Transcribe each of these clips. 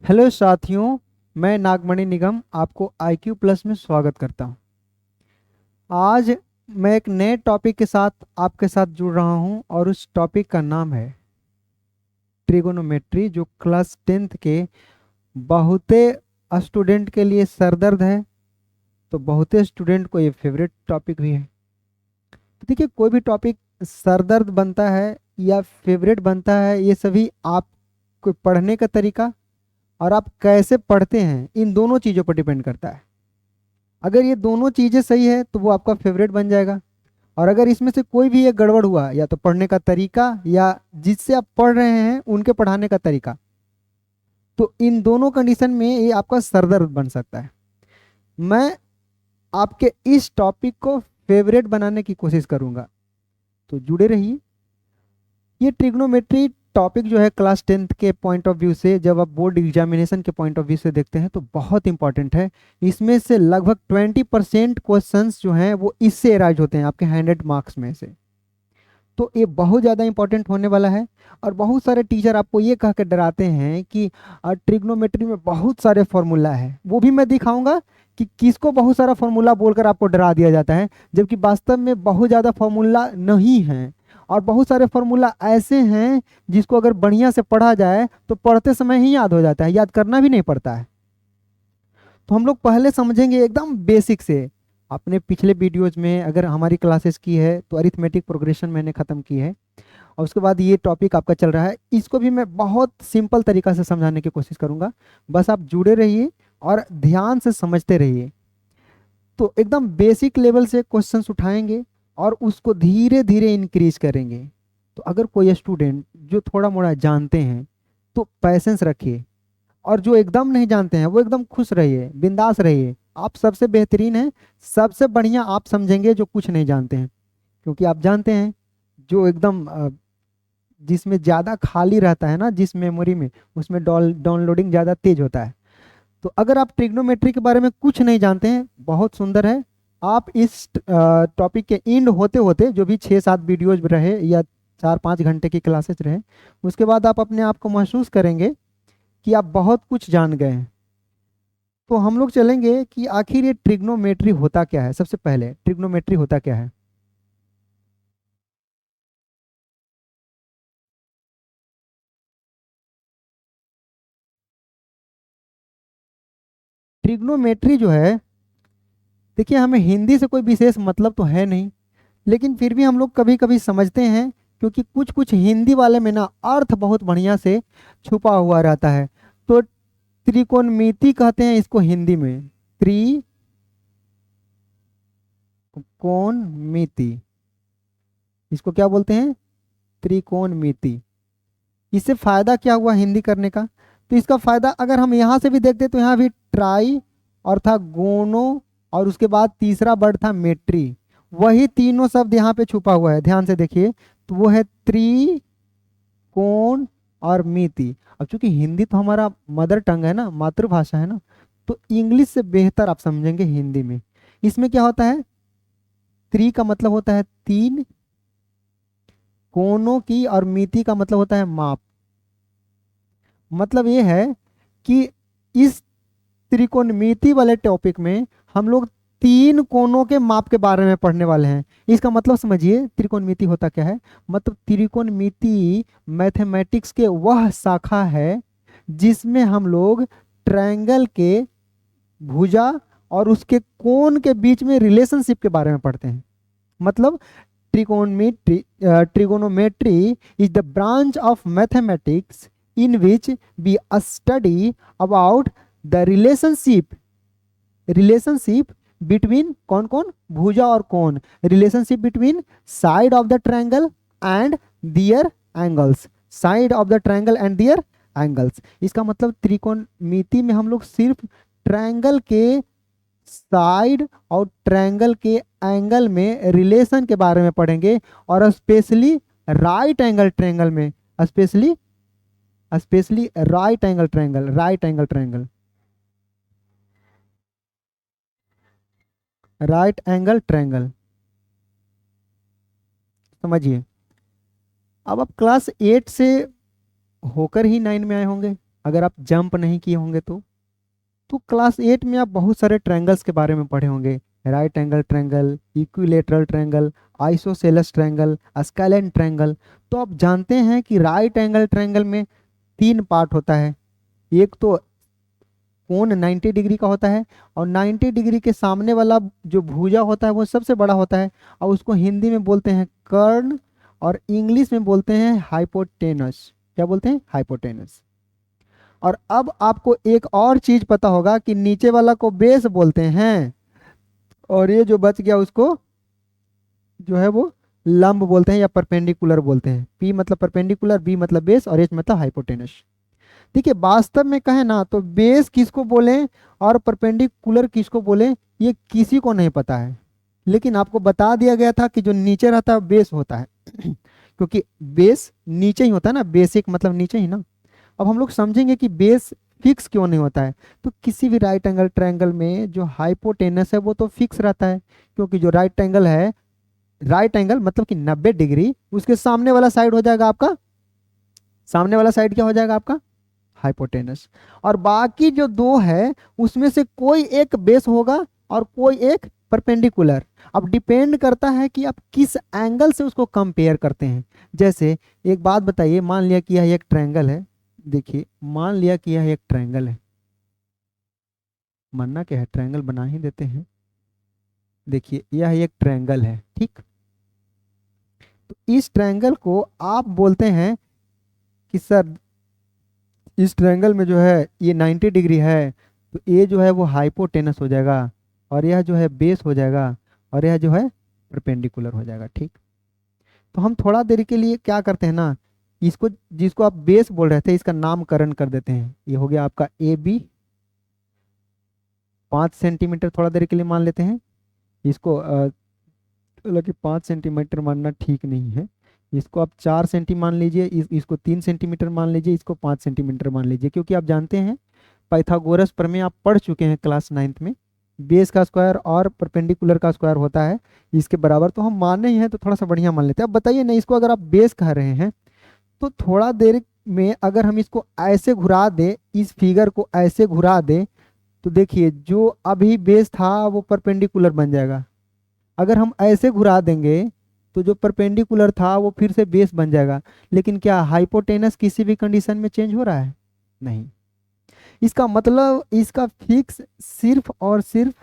Hello साथियों, मैं नागमणि निगम आपको IQ प्लस में स्वागत करता हूं। आज मैं एक नए टॉपिक के साथ आपके साथ जुड़ रहा हूं और उस टॉपिक का नाम है ट्रिगोनोमेट्री, जो क्लास 10th के बहुते स्टूडेंट के लिए सरदर्द है। तो बहुते स्टूडेंट को ये फेवरेट टॉपिक भी है। तो देखिए, कोई भी टॉपिक सरदर्द बनता है या फेवरेट बनता है, ये सभी आपको पढ़ने का तरीका और आप कैसे पढ़ते हैं, इन दोनों चीज़ों पर डिपेंड करता है। अगर ये दोनों चीज़ें सही है तो वो आपका फेवरेट बन जाएगा। और अगर इसमें से कोई भी एक गड़बड़ हुआ, या तो पढ़ने का तरीका या जिससे आप पढ़ रहे हैं उनके पढ़ाने का तरीका, तो इन दोनों कंडीशन में ये आपका सरदर्द बन सकता है। मैं आपके इस टॉपिक को फेवरेट बनाने की कोशिश करूंगा, तो जुड़े रहिए। ये ट्रिग्नोमेट्री टॉपिक जो है क्लास 10th के पॉइंट ऑफ व्यू से, जब आप बोर्ड एग्जामिनेशन के पॉइंट ऑफ व्यू से देखते हैं तो बहुत इंपॉर्टेंट है। इसमें से लगभग 20% क्वेश्चंस जो हैं वो इससे एराइज होते हैं, आपके 100 मार्क्स में से। तो ये बहुत ज़्यादा इंपॉर्टेंट होने वाला है। और बहुत सारे टीचर आपको ये कह के डराते हैं कि ट्रिग्नोमेट्री में बहुत सारे फॉर्मूला है। वो भी मैं दिखाऊंगा कि किसको बहुत सारा फॉर्मूला बोलकर आपको डरा दिया जाता है, जबकि वास्तव में बहुत ज़्यादा फॉर्मूला नहीं है। और बहुत सारे फॉर्मूला ऐसे हैं जिसको अगर बढ़िया से पढ़ा जाए तो पढ़ते समय ही याद हो जाता है, याद करना भी नहीं पड़ता है। तो हम लोग पहले समझेंगे एकदम बेसिक से। अपने पिछले वीडियोज में अगर हमारी क्लासेस की है तो अरिथमेटिक प्रोग्रेशन मैंने ख़त्म की है, और उसके बाद ये टॉपिक आपका चल रहा है। इसको भी मैं बहुत सिंपल तरीका से समझाने की कोशिश करूंगा। बस आप जुड़े रहिए और ध्यान से समझते रहिए। तो एकदम बेसिक लेवल से क्वेश्चंस उठाएंगे और उसको धीरे धीरे इंक्रीज करेंगे। तो अगर कोई स्टूडेंट जो थोड़ा मोड़ा जानते हैं तो पैसेंस रखिए, और जो एकदम नहीं जानते हैं वो एकदम खुश रहिए, बिंदास रहिए। आप सबसे बेहतरीन हैं, सबसे बढ़िया आप समझेंगे जो कुछ नहीं जानते हैं। क्योंकि आप जानते हैं, जो एकदम जिसमें ज़्यादा खाली रहता है ना, जिस मेमोरी में, उसमें डाउनलोडिंग ज़्यादा तेज होता है। तो अगर आप ट्रिग्नोमेट्री के बारे में कुछ नहीं जानते हैं, बहुत सुंदर है। आप इस टॉपिक के एंड होते होते, जो भी 6-7 वीडियोज रहे या 4-5 घंटे की क्लासेस रहे, उसके बाद आप अपने आप को महसूस करेंगे कि आप बहुत कुछ जान गए हैं। तो हम लोग चलेंगे कि आखिर ये ट्रिग्नोमेट्री होता क्या है। सबसे पहले ट्रिग्नोमेट्री होता क्या है। ट्रिग्नोमेट्री जो है, देखिए, हमें हिंदी से कोई विशेष मतलब तो है नहीं, लेकिन फिर भी हम लोग कभी कभी समझते हैं, क्योंकि कुछ कुछ हिंदी वाले में ना अर्थ बहुत बढ़िया से छुपा हुआ रहता है। तो त्रिकोणमिति कहते हैं इसको हिंदी में, त्रिकोणमिति। इसको क्या बोलते हैं? त्रिकोणमिति। इससे फायदा क्या हुआ हिंदी करने का? तो इसका फायदा अगर हम यहाँ से भी देखते तो यहाँ भी ट्राई और था गोनो, और उसके बाद तीसरा वर्ड था मेट्री। वही तीनों शब्द यहाँ पे छुपा हुआ है, ध्यान से देखिए। तो वो है त्रिकोण और मिति। अब चूंकि हिंदी तो हमारा मदर टंग है ना, मातृभाषा है ना, तो इंग्लिश से बेहतर आप समझेंगे हिंदी में। इसमें क्या होता है? त्रि का मतलब होता है तीन, कोणों की, और मिति का मतलब होता है माप। मतलब ये है कि इस त्रिकोणमिति वाले टॉपिक में हम लोग तीन कोणों के माप के बारे में पढ़ने वाले हैं। इसका मतलब समझिए, त्रिकोणमिति होता क्या है। मतलब त्रिकोणमिति मैथमेटिक्स के वह शाखा है जिसमें हम लोग ट्रायंगल के भुजा और उसके कोण के बीच में रिलेशनशिप के बारे में पढ़ते हैं। मतलब trigonometry is the branch of mathematics in which we study about the relationship between कौन कौन, भुजा और कोण, relationship between side of the triangle and their angles, side of the triangle and their angles। इसका मतलब त्रिकोणमिति में हम लोग सिर्फ ट्रायंगल के साइड और ट्रायंगल के एंगल में रिलेशन के बारे में पढ़ेंगे। और स्पेशली राइट एंगल ट्रायंगल में, specially specially right angle triangle, right angle triangle, right angle triangle, समझिए। अब आप क्लास 8 से होकर ही 9 में आए होंगे, अगर आप जंप नहीं किए होंगे तो क्लास 8 में आप बहुत सारे ट्रायंगल्स के बारे में पढ़े होंगे। Right angle triangle, equilateral triangle, isosceles triangle, scalene triangle. तो आप जानते हैं कि राइट एंगल ट्रायंगल में 3 पार्ट होता है। एक तो कोण 90 डिग्री का होता है, और 90 डिग्री के सामने वाला जो भुजा होता है वो सबसे बड़ा होता है, और उसको हिंदी में बोलते हैं कर्ण, और इंग्लिश में बोलते हैं हाइपोटेनस। क्या बोलते हैं? हाइपोटेनस। और अब आपको एक और चीज पता होगा कि नीचे वाला को बेस बोलते हैं, और ये जो बच गया उसको जो है वो लंब बोलते हैं या परपेंडिकुलर बोलते हैं। पी मतलब परपेंडिकुलर, बी मतलब बेस, और एच मतलब हाइपोटेनस। देखिए वास्तव में कहे ना तो बेस किसको बोलें और परपेंडिकुलर किसको बोलें ये किसी को नहीं पता है, लेकिन आपको बता दिया गया था कि जो नीचे रहता है बेस होता है क्योंकि बेस नीचे ही होता है ना, बेसिक मतलब नीचे ही ना। अब हम लोग समझेंगे कि बेस फिक्स क्यों नहीं होता है। तो किसी भी राइट एंगल ट्रायंगल में जो हाइपोटेनस है वो तो फिक्स रहता है, क्योंकि जो राइट एंगल है, राइट एंगल मतलब कि 90 डिग्री, उसके सामने वाला साइड हो जाएगा आपका, सामने वाला साइड क्या हो जाएगा आपका? हाइपोटेनस। और बाकी जो दो है उसमें से कोई एक बेस होगा और कोई एक परपेंडिकुलर। अब डिपेंड करता है कि आप किस एंगल से उसको कंपेयर करते हैं। जैसे एक बात बताइए, मान लिया कि यह एक ट्रायंगल है। देखिए मान लिया कि यह एक ट्रायंगल है, मानना क्या है, ट्रायंगल बना ही देते हैं। देखिए यह एक ट्रायंगल है, ठीक। तो इस ट्रायंगल को आप बोलते हैं कि सर इस ट्रायंगल में जो है ये 90 डिग्री है, तो ये जो है वो हाइपोटेनस हो जाएगा, और यह जो है बेस हो जाएगा, और यह जो है परपेंडिकुलर हो जाएगा, ठीक। तो हम थोड़ा देर के लिए क्या करते हैं ना, इसको जिसको आप बेस बोल रहे थे इसका नामकरण कर देते हैं। ये हो गया आपका ए बी, 5 सेंटीमीटर थोड़ा देर के लिए मान लेते हैं इसको। हालांकि 5 सेंटीमीटर मानना ठीक नहीं है, इसको आप 4 सेंटी मान लीजिए, इसको 3 सेंटीमीटर मान लीजिए, इसको 5 सेंटीमीटर मान लीजिए। क्योंकि आप जानते हैं पाइथागोरस प्रमेय आप पढ़ चुके हैं क्लास 9th में, बेस का स्क्वायर और परपेंडिकुलर का स्क्वायर होता है इसके बराबर। तो हम मान ही हैं तो थोड़ा सा बढ़िया मान लेते हैं। अब बताइए ना, इसको अगर आप बेस कह रहे हैं तो थोड़ा देर में अगर हम इसको ऐसे घुरा दें, इस फिगर को ऐसे घुरा दें, तो देखिए जो अभी बेस था वो परपेंडिकुलर बन जाएगा। अगर हम ऐसे घुरा देंगे तो जो परपेंडिकुलर था वो फिर से बेस बन जाएगा। लेकिन क्या हाइपोटेनस किसी भी कंडीशन में चेंज हो रहा है? नहीं। इसका मतलब इसका फिक्स सिर्फ और सिर्फ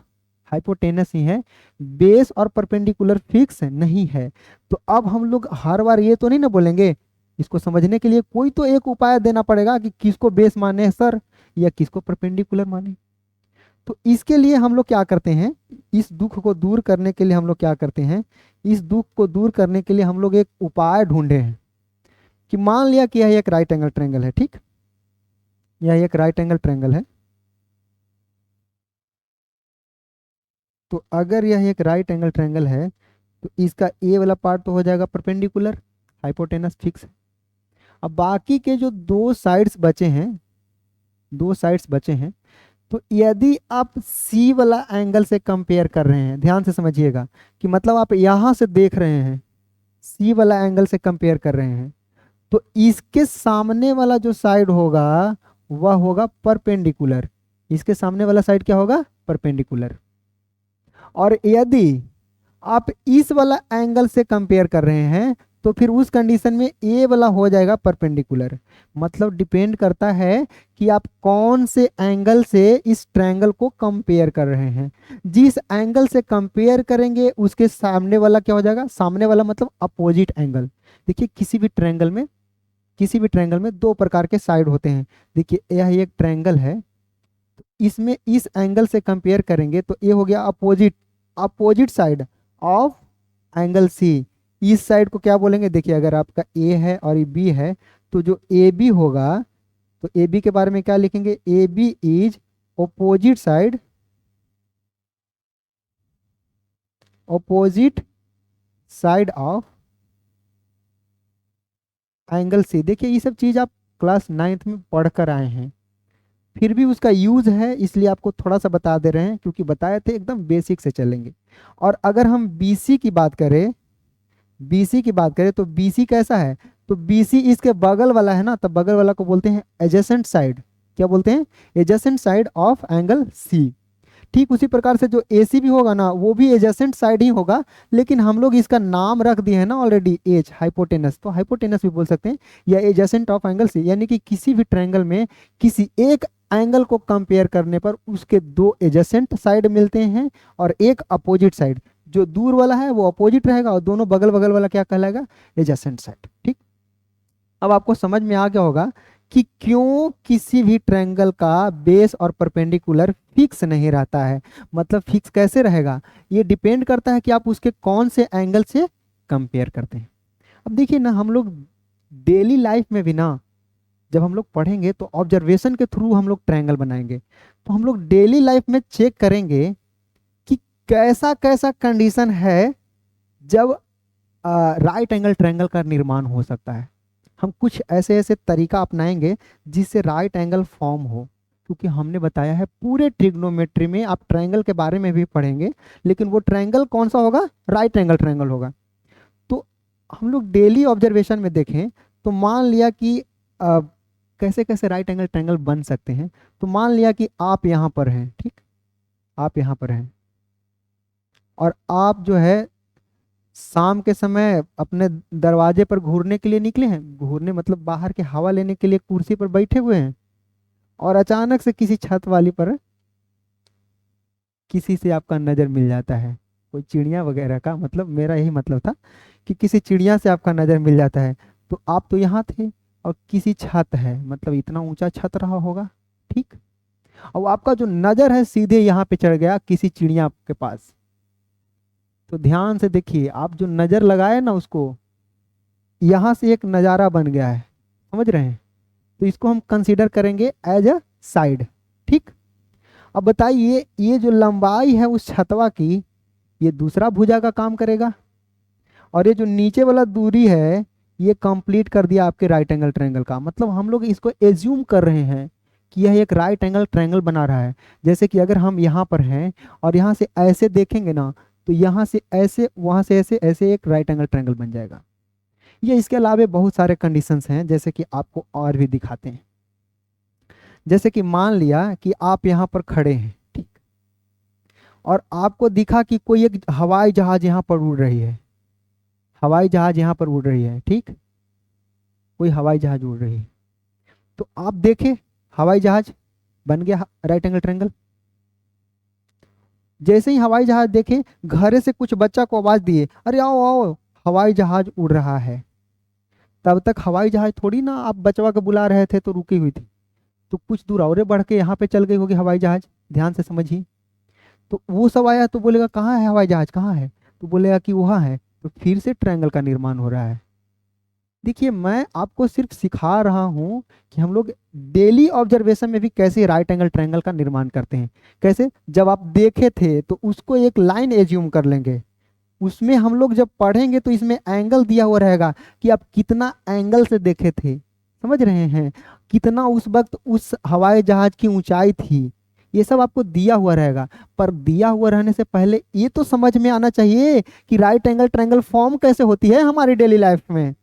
हाइपोटेनस ही है, बेस और परपेंडिकुलर फिक्स नहीं है। तो अब हम लोग हर बार ये तो नहीं ना बोलेंगे, इसको समझने के लिए कोई तो एक उपाय देना पड़ेगा कि किसको बेस माने सर या किसको परपेंडिकुलर माने। तो इसके लिए हम लोग क्या करते हैं, इस दुख को दूर करने के लिए हम लोग क्या करते हैं, इस दुख को दूर करने के लिए हम लोग एक उपाय ढूंढे हैं। कि मान लिया कि यह एक राइट एंगल ट्रायंगल है, ठीक। यह एक राइट एंगल ट्रायंगल है। तो अगर यह एक राइट एंगल ट्रायंगल है तो इसका ए वाला पार्ट तो हो जाएगा परपेंडिकुलर, हाइपोटेनस फिक्स है। अब बाकी के जो दो साइड्स बचे हैं, दो साइड्स बचे हैं, तो यदि आप सी वाला एंगल से कंपेयर कर रहे हैं, ध्यान से समझिएगा कि मतलब आप यहां से देख रहे हैं, सी वाला एंगल से कंपेयर कर रहे हैं, तो इसके सामने वाला जो साइड होगा वह होगा परपेंडिकुलर। इसके सामने वाला साइड क्या होगा? परपेंडिकुलर। और यदि आप इस वाला एंगल से कंपेयर कर रहे हैं तो फिर उस कंडीशन में ए वाला हो जाएगा परपेंडिकुलर। मतलब डिपेंड करता है कि आप कौन से एंगल से इस ट्रायंगल को कंपेयर कर रहे हैं। जिस एंगल से कंपेयर करेंगे उसके सामने वाला क्या हो जाएगा? सामने वाला मतलब अपोजिट एंगल। देखिए किसी भी ट्रायंगल में दो प्रकार के साइड होते हैं। देखिए यह एक ट्रायंगल है, इसमें इस एंगल से कंपेयर करेंगे तो ये हो गया opposite, opposite side of angle C. इस साइड को क्या बोलेंगे? देखिए अगर आपका ए है और ये बी है, तो जो ए बी होगा, तो ए बी के बारे में क्या लिखेंगे? A B is opposite side, opposite side of angle C. देखिए ये सब चीज आप क्लास 9th में पढ़ कर आए हैं, फिर भी उसका यूज है इसलिए आपको थोड़ा सा बता दे रहे हैं, क्योंकि बताए थे एकदम बेसिक से चलेंगे। और अगर हम बीसी की बात करें, बीसी की बात करें तो बीसी कैसा है? तो बीसी इसके बगल वाला है ना, तो बगल वाला को बोलते हैं एजेसेंट साइड। क्या बोलते हैं, adjacent side of angle C. ठीक उसी प्रकार से जो AC भी होगा ना वो भी एडजेसेंट साइड ही होगा, लेकिन हम लोग इसका नाम रख दिए हैं ना ऑलरेडी एज, हाइपोटेनस, तो हाइपोटेनस भी बोल सकते हैं या एडजेसेंट ऑफ एंगल सी, यानी कि किसी भी ट्रायंगल में किसी एक एंगल को कंपेयर करने पर उसके दो एडजेसेंट साइड मिलते हैं और एक अपोजिट साइड, जो दूर वाला है वो अपोजिट रहेगा और दोनों बगल बगल वाला क्या कहलाएगा, एडजेसेंट साइड। ठीक, अब आपको समझ में आ गया होगा कि क्यों किसी भी ट्रायंगल का बेस और परपेंडिकुलर फिक्स नहीं रहता है। मतलब फिक्स कैसे रहेगा, ये डिपेंड करता है कि आप उसके कौन से एंगल से कंपेयर करते हैं। अब देखिए ना, हम लोग डेली लाइफ में भी ना, जब हम लोग पढ़ेंगे तो ऑब्जर्वेशन के थ्रू हम लोग ट्रायंगल बनाएंगे, तो हम लोग डेली लाइफ में चेक करेंगे कि कैसा कैसा कंडीशन है जब राइट एंगल ट्रायंगल का निर्माण हो सकता है। हम कुछ ऐसे ऐसे तरीका अपनाएंगे जिससे राइट एंगल फॉर्म हो, क्योंकि हमने बताया है पूरे ट्रिग्नोमेट्री में आप ट्रायंगल के बारे में भी पढ़ेंगे, लेकिन वो ट्रायंगल कौन सा होगा, राइट एंगल ट्रायंगल होगा। तो हम लोग डेली ऑब्जर्वेशन में देखें तो मान लिया कि कैसे कैसे राइट एंगल ट्रायंगल बन सकते हैं। तो मान लिया कि आप यहाँ पर हैं, ठीक, आप यहाँ पर हैं और आप जो है शाम के समय अपने दरवाजे पर घूरने के लिए निकले हैं, घूरने मतलब बाहर की हवा लेने के लिए कुर्सी पर बैठे हुए हैं, और अचानक से किसी छत वाली पर किसी से आपका नज़र मिल जाता है, कोई चिड़िया वगैरह का, मतलब मेरा यही मतलब था कि किसी चिड़िया से आपका नज़र मिल जाता है। तो आप तो यहाँ थे और किसी छत है, मतलब इतना ऊंचा छत रहा होगा, ठीक, और आपका जो नज़र है सीधे यहाँ पे चढ़ गया किसी चिड़िया के पास। तो ध्यान से देखिए, आप जो नज़र लगाए ना उसको, यहाँ से एक नज़ारा बन गया है, समझ रहे हैं, तो इसको हम कंसीडर करेंगे एज अ साइड। ठीक, अब बताइए ये जो लंबाई है उस छतवा की, ये दूसरा भुजा का काम करेगा, और ये जो नीचे वाला दूरी है ये कंप्लीट कर दिया आपके राइट एंगल ट्रायंगल का। मतलब हम लोग इसको एज्यूम कर रहे हैं कि यह एक राइट एंगल ट्रायंगल बना रहा है। जैसे कि अगर हम यहाँ पर हैं और यहाँ से ऐसे देखेंगे ना, तो यहाँ से ऐसे, वहाँ से ऐसे, ऐसे एक राइट एंगल ट्रायंगल बन जाएगा। ये इसके अलावा बहुत सारे कंडीशंस हैं, जैसे कि आपको और भी दिखाते हैं। जैसे कि मान लिया कि आप यहाँ पर खड़े हैं, ठीक, और आपको दिखा कि कोई एक हवाई जहाज यहाँ पर उड़ रही है, हवाई जहाज यहाँ पर उड़ रही है, ठीक, कोई हवाई जहाज उड़ रही है। तो आप देखें हवाई जहाज बन गया राइट एंगल ट्रायंगल। जैसे ही हवाई जहाज देखे, घरे से कुछ बच्चा को आवाज दिए, अरे आओ आओ हवाई जहाज उड़ रहा है, तब तक हवाई जहाज थोड़ी ना आप बचवा को बुला रहे थे तो रुकी हुई थी, तो कुछ दूर और बढ़ के यहाँ पे चल गई होगी हवाई जहाज। ध्यान से समझिए, तो वो सब आया तो बोलेगा कहाँ है हवाई जहाज, कहाँ है, तो बोलेगा कि वहाँ है, तो फिर से ट्रायंगल का निर्माण हो रहा है। देखिए मैं आपको सिर्फ सिखा रहा हूँ कि हम लोग डेली ऑब्जर्वेशन में भी कैसे राइट एंगल ट्रायंगल का निर्माण करते हैं। कैसे, जब आप देखे थे तो उसको एक लाइन एज्यूम कर लेंगे, उसमें हम लोग जब पढ़ेंगे तो इसमें एंगल दिया हुआ रहेगा कि आप कितना एंगल से देखे थे, समझ रहे हैं, कितना उस वक्त उस हवाई जहाज की ऊंचाई थी, ये सब आपको दिया हुआ रहेगा। पर दिया हुआ रहने से पहले ये तो समझ में आना चाहिए कि राइट एंगल ट्रायंगल फॉर्म कैसे होती है हमारी डेली लाइफ में।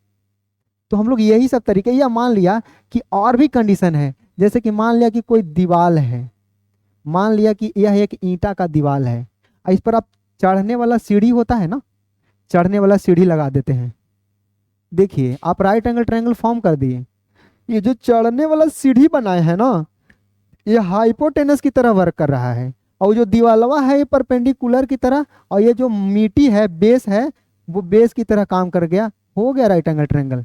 तो हम लोग यही सब तरीके, या मान लिया कि और भी कंडीशन है, जैसे कि मान लिया कि कोई दीवाल है, मान लिया कि यह एक ईंटा का दीवाल है, और इस पर आप चढ़ने वाला सीढ़ी होता है ना, चढ़ने वाला सीढ़ी लगा देते हैं। देखिए आप राइट एंगल ट्रायंगल फॉर्म कर दिए, ये जो चढ़ने वाला सीढ़ी बनाए है ना, ये हाइपोटेनस की तरह वर्क कर रहा है, और जो दीवालवा है ये परपेंडिकुलर की तरह, और ये जो मिट्टी है बेस है वो बेस की तरह काम कर गया, हो गया राइट एंगल ट्रायंगल।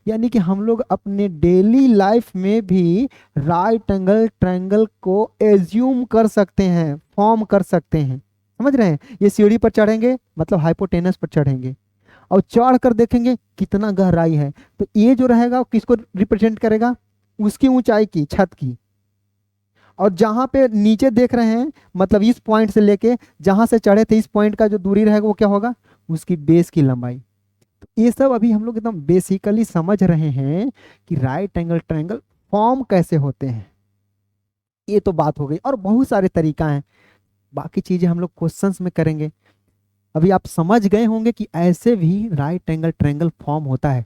यानी कि हम लोग अपने डेली लाइफ में भी राइट एंगल ट्रायंगल को एज्यूम कर सकते हैं, फॉर्म कर सकते हैं, समझ रहे हैं। ये सीढ़ी पर चढ़ेंगे मतलब हाइपोटेनस पर चढ़ेंगे, और चढ़ कर देखेंगे कितना गहराई है, तो ये जो रहेगा वो किसको रिप्रेजेंट करेगा, उसकी ऊंचाई की, छत की। और जहां पे नीचे देख रहे हैं मतलब इस पॉइंट से लेके जहां से चढ़े थे इस पॉइंट का जो दूरी रहेगा वो क्या होगा, उसकी बेस की लंबाई। तो ये सब अभी हम लोग एकदम बेसिकली समझ रहे हैं कि राइट एंगल ट्रायंगल फॉर्म कैसे होते हैं। ये तो बात हो गई, और बहुत सारे तरीका हैं, बाकी चीजें हम लोग क्वेश्चंस में करेंगे। अभी आप समझ गए होंगे कि ऐसे भी राइट एंगल ट्रायंगल फॉर्म होता है।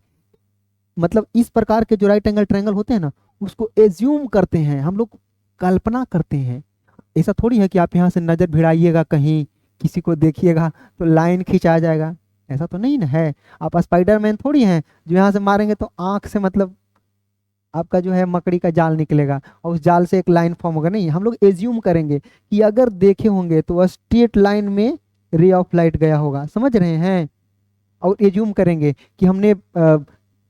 मतलब इस प्रकार के जो राइट एंगल ट्रायंगल होते हैं ना, उसको एज्यूम करते हैं हम लोग, कल्पना करते हैं। ऐसा थोड़ी है कि आप यहाँ से नजर भिड़ाइएगा कहीं, किसी को देखिएगा तो लाइन खींचा जाएगा, ऐसा तो नहीं ना है। आप स्पाइडरमैन थोड़ी हैं जो यहाँ से मारेंगे तो आंख से मतलब आपका जो है मकड़ी का जाल निकलेगा और उस जाल से एक लाइन फॉर्म होगा। नहीं, हम लोग एज्यूम करेंगे कि अगर देखे होंगे तो स्ट्रेट लाइन में रे ऑफ लाइट गया होगा, समझ रहे हैं। और एज्यूम करेंगे कि हमने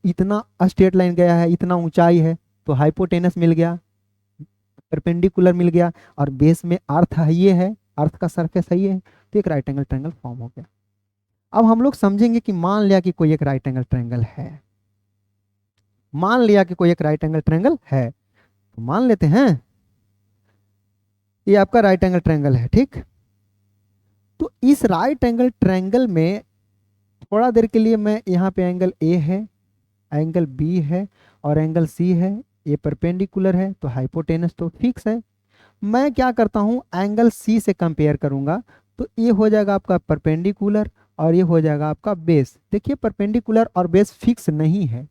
इतना स्ट्रेट लाइन गया है, इतना ऊंचाई है, तो हाइपोटेनस मिल गया, परपेंडिकुलर मिल गया, और बेस में अर्थ है, ये है अर्थ का सरफेस है, ये है, तो एक राइट एंगल ट्रायंगल फॉर्म हो गया। अब हम लोग समझेंगे कि मान लिया कि कोई एक राइट एंगल ट्रायंगल है, मान लिया कि कोई एक राइट एंगल ट्रायंगल है, तो मान लेते हैं ये आपका राइट एंगल ट्रायंगल है, ठीक। तो इस राइट एंगल ट्रायंगल में थोड़ा देर के लिए मैं यहाँ पे एंगल ए है, एंगल बी है और एंगल सी है, ये परपेंडिकुलर है तो हाइपोटेनस तो फिक्स है। मैं क्या करता हूँ, एंगल सी से कंपेयर करूंगा, तो ये हो जाएगा आपका परपेंडिकुलर और ये हो जाएगा आपका बेस। देखिए परपेंडिकुलर और बेस फिक्स नहीं है।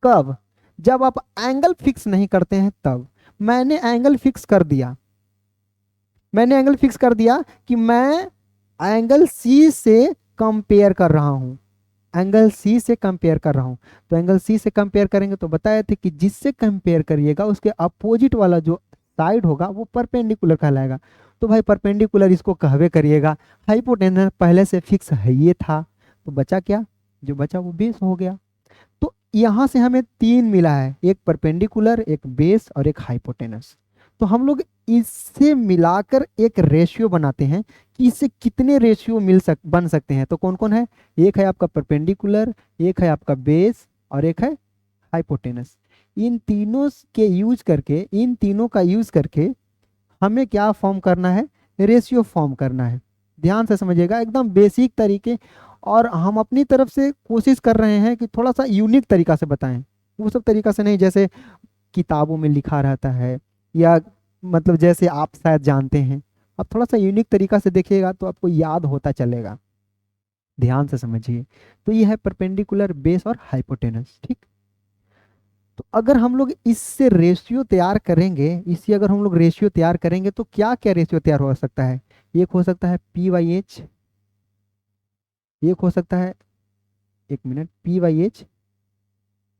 कब? जब आप एंगल फिक्स नहीं करते हैं तब। मैंने एंगल फिक्स कर दिया, मैंने एंगल फिक्स कर दिया कि मैं एंगल सी से कंपेयर कर रहा हूं, एंगल सी से कंपेयर कर रहा हूं। तो एंगल सी से कंपेयर करेंगे तो बताए थे कि जिससे कंपेयर करिएगा उसके अपोजिट वाला जो साइड होगा वो परपेंडिकुलर कहलाएगा। तो भाई परपेंडिकुलर इसको कहवे करिएगा, हाइपोटेनस पहले से फिक्स है ये था, तो बचा क्या, जो बचा वो बेस हो गया। तो यहां से हमें तीन मिला है, एक परपेंडिकुलर, एक बेस और एक हाइपोटेनस। तो हम लोग इससे मिलाकर एक रेशियो बनाते हैं कि इससे कितने रेशियो बन सकते हैं। तो कौन कौन है, एक है आपका परपेंडिकुलर, एक है आपका बेस और एक है हाइपोटेनस। इन तीनों के यूज करके, इन तीनों का यूज करके हमें क्या फॉर्म करना है, रेशियो फॉर्म करना है। ध्यान से समझिएगा, एकदम बेसिक तरीके, और हम अपनी तरफ से कोशिश कर रहे हैं कि थोड़ा सा यूनिक तरीका से बताएं, वो सब तरीका से नहीं जैसे किताबों में लिखा रहता है, या मतलब जैसे आप शायद जानते हैं। आप थोड़ा सा यूनिक तरीका से देखिएगा तो आपको याद होता चलेगा। ध्यान से समझिए। तो ये है परपेंडिकुलर, बेस और हाइपोटेनस, ठीक। तो अगर हम लोग इससे रेशियो तैयार करेंगे, इससे अगर हम लोग रेशियो तैयार करेंगे तो क्या क्या रेशियो तैयार हो सकता है। एक हो सकता है पी बाई एच, एक हो सकता है, एक मिनट, पी बाई एच,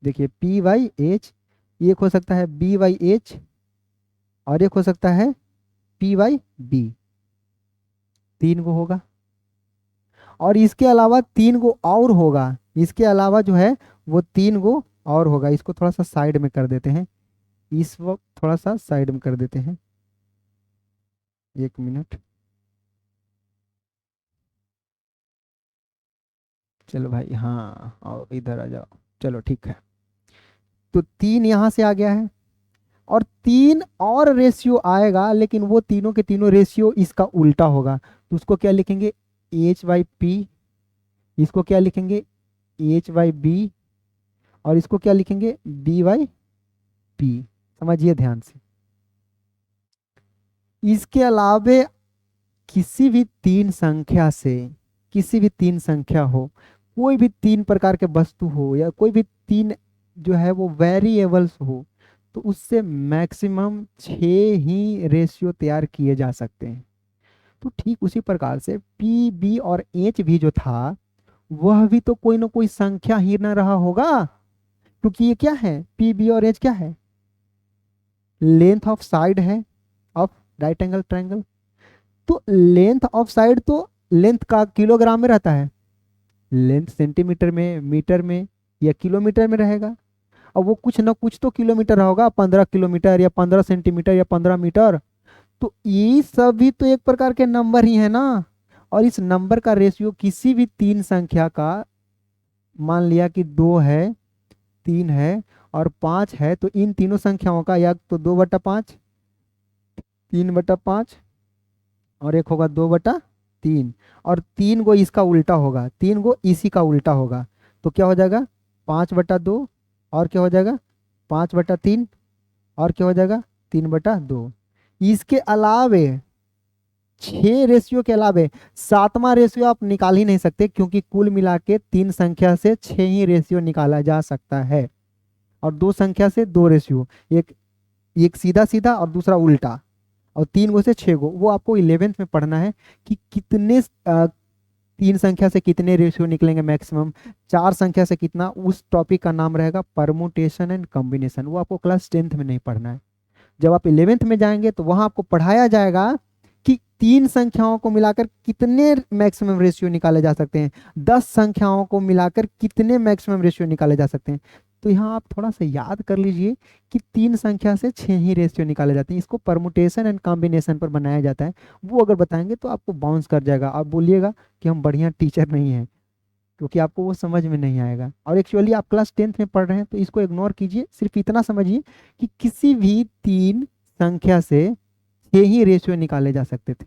देखिए पी बाई एच, एक हो सकता है बी बाई एच और एक हो सकता है पी बाई बी। तीन गो होगा, और इसके अलावा तीन गो और होगा, इसके अलावा जो है वो तीन गो और होगा। इसको थोड़ा सा साइड में कर देते हैं, इस वक्त थोड़ा सा साइड में कर देते हैं, एक मिनट। चलो भाई, हाँ और इधर आ जाओ, चलो ठीक है। तो तीन यहाँ से आ गया है, और तीन और रेशियो आएगा, लेकिन वो तीनों के तीनों रेशियो इसका उल्टा होगा। तो उसको क्या लिखेंगे, एच बाई पी, इसको क्या लिखेंगे, एच बाई बी, और इसको क्या लिखेंगे, बी बाई पी। समझिए ध्यान से। इसके अलावे किसी भी तीन संख्या से, किसी भी तीन संख्या हो, कोई भी तीन प्रकार के वस्तु हो, या कोई भी तीन जो है वो वेरिएबल्स हो, तो उससे मैक्सिमम 6 ही रेशियो तैयार किए जा सकते हैं। तो ठीक उसी प्रकार से पी बी और एच भी जो था, वह भी तो कोई ना कोई संख्या ही ना रहा होगा, क्योंकि ये क्या है, पी बी और एच क्या है, लेंथ ऑफ साइड है ऑफ राइट एंगल ट्रायंगल। तो लेंथ ऑफ साइड तो लेंथ का किलोग्राम में रहता है, लेंथ सेंटीमीटर में, मीटर में या किलोमीटर में रहेगा। और वो कुछ ना कुछ तो किलोमीटर होगा, 15 किलोमीटर या 15 सेंटीमीटर या 15 मीटर। तो ये सब भी तो एक प्रकार के नंबर ही है ना। और इस नंबर का रेशियो किसी भी तीन संख्या का, मान लिया कि 2 है, 3 है और 5 है, तो इन तीनों संख्याओं का या तो 2/5, 3/5 और एक होगा 2/3, और 3 गो इसका उल्टा होगा, 3 गो इसी का उल्टा होगा। तो क्या हो जाएगा, 5/2, और क्या हो जाएगा 5/3, और क्या हो जाएगा 3/2। इसके अलावे 6 रेशियो के अलावे सातवां रेशियो आप निकाल ही नहीं सकते, क्योंकि कुल मिला के तीन संख्या से 6 ही रेशियो निकाला जा सकता है। और दो संख्या से दो रेशियो, एक एक सीधा सीधा और दूसरा उल्टा, और तीन गो से छः गो, वो आपको 11th में पढ़ना है कि कितने तीन संख्या से कितने रेशियो निकलेंगे मैक्सिमम, चार संख्या से कितना, उस टॉपिक का नाम रहेगा परमुटेशन एंड कॉम्बिनेशन। वो आपको क्लास 10th में नहीं पढ़ना है। जब आप 11th में जाएंगे तो वहां आपको पढ़ाया जाएगा कि तीन संख्याओं को मिलाकर कितने मैक्सिमम रेशियो निकाले जा सकते हैं, 10 संख्याओं को मिलाकर कितने मैक्सिमम रेशियो निकाले जा सकते हैं। तो यहाँ आप थोड़ा सा याद कर लीजिए कि तीन संख्या से छः ही रेशियो निकाले जाते हैं, इसको परमुटेशन एंड कॉम्बिनेशन पर बनाया जाता है। वो अगर बताएंगे तो आपको बाउंस कर जाएगा, आप बोलिएगा कि हम बढ़िया टीचर नहीं हैं, क्योंकि आपको वो समझ में नहीं आएगा। और एक्चुअली आप क्लास 10th में पढ़ रहे हैं तो इसको इग्नोर कीजिए, सिर्फ इतना समझिए कि किसी भी तीन संख्या से छः ही रेशियो निकाले जा सकते थे।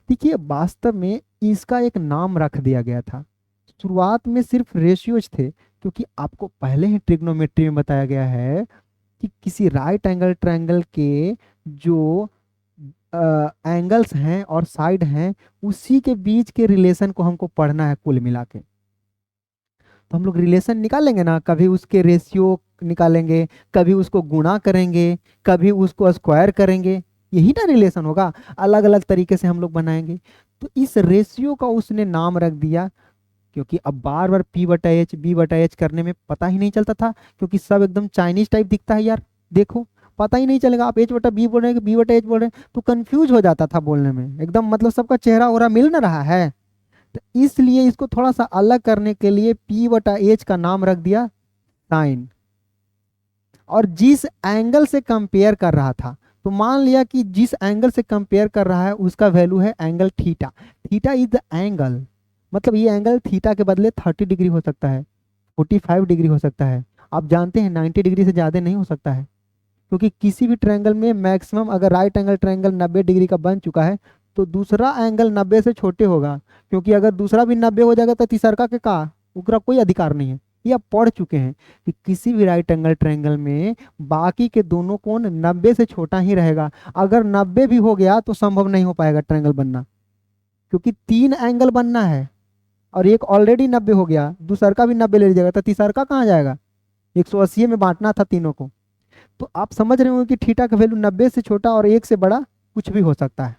देखिए वास्तव में इसका एक नाम रख दिया गया था। शुरुआत में सिर्फ रेशियोज थे, क्योंकि आपको पहले ही ट्रिग्नोमेट्री में बताया गया है कि किसी राइट एंगल ट्रायंगल के जो एंगल्स हैं और साइड हैं, उसी के बीच के रिलेशन को हमको पढ़ना है कुल मिला के। तो हम लोग रिलेशन निकालेंगे ना, कभी उसके रेशियो निकालेंगे, कभी उसको गुणा करेंगे, कभी उसको स्क्वायर करेंगे, यही ना रिलेशन होगा। अलग अलग तरीके से हम लोग बनाएंगे। तो इस रेशियो का उसने नाम रख दिया, क्योंकि अब बार बार पी बटा एच बी बटा एच करने में पता ही नहीं चलता था, क्योंकि सब एकदम चाइनीज टाइप दिखता है यार। देखो पता ही नहीं चलेगा, आप एच बटा बी बोल रहे हैं कि बी बटा एच बोल रहे हैं, तो कंफ्यूज हो जाता था बोलने में, एकदम मतलब सबका चेहरा ओरा मिल ना रहा है। तो इसलिए इसको थोड़ा सा अलग करने के लिए पी बटा एच का नाम रख दिया साइन। और जिस एंगल से कंपेयर कर रहा था, तो मान लिया कि जिस एंगल से कंपेयर कर रहा है उसका वैल्यू है angle theta. Theta is the angle, मतलब ये एंगल थीटा के बदले 30 डिग्री हो सकता है, 45 डिग्री हो सकता है। आप जानते हैं 90 डिग्री से ज़्यादा नहीं हो सकता है, क्योंकि किसी भी ट्रायंगल में मैक्सिमम, अगर राइट एंगल ट्रायंगल 90 डिग्री का बन चुका है तो दूसरा एंगल 90 से छोटे होगा, क्योंकि अगर दूसरा भी 90 हो जाएगा तो तीसरा के का उसका कोई अधिकार नहीं है। ये आप पढ़ चुके हैं कि किसी भी राइट एंगल ट्रायंगल में बाकी के दोनों कोण 90 से छोटा ही रहेगा। अगर 90 भी हो गया तो संभव नहीं हो पाएगा ट्रायंगल बनना, क्योंकि तीन एंगल बनना है और एक ऑलरेडी 90 हो गया, दूसरा का भी 90 ले लीजिएगा तो तीसरा का कहाँ जाएगा, 180 में बांटना था तीनों को। तो आप समझ रहे हो कि थीटा का वैल्यू 90 से छोटा और 1 से बड़ा कुछ भी हो सकता है।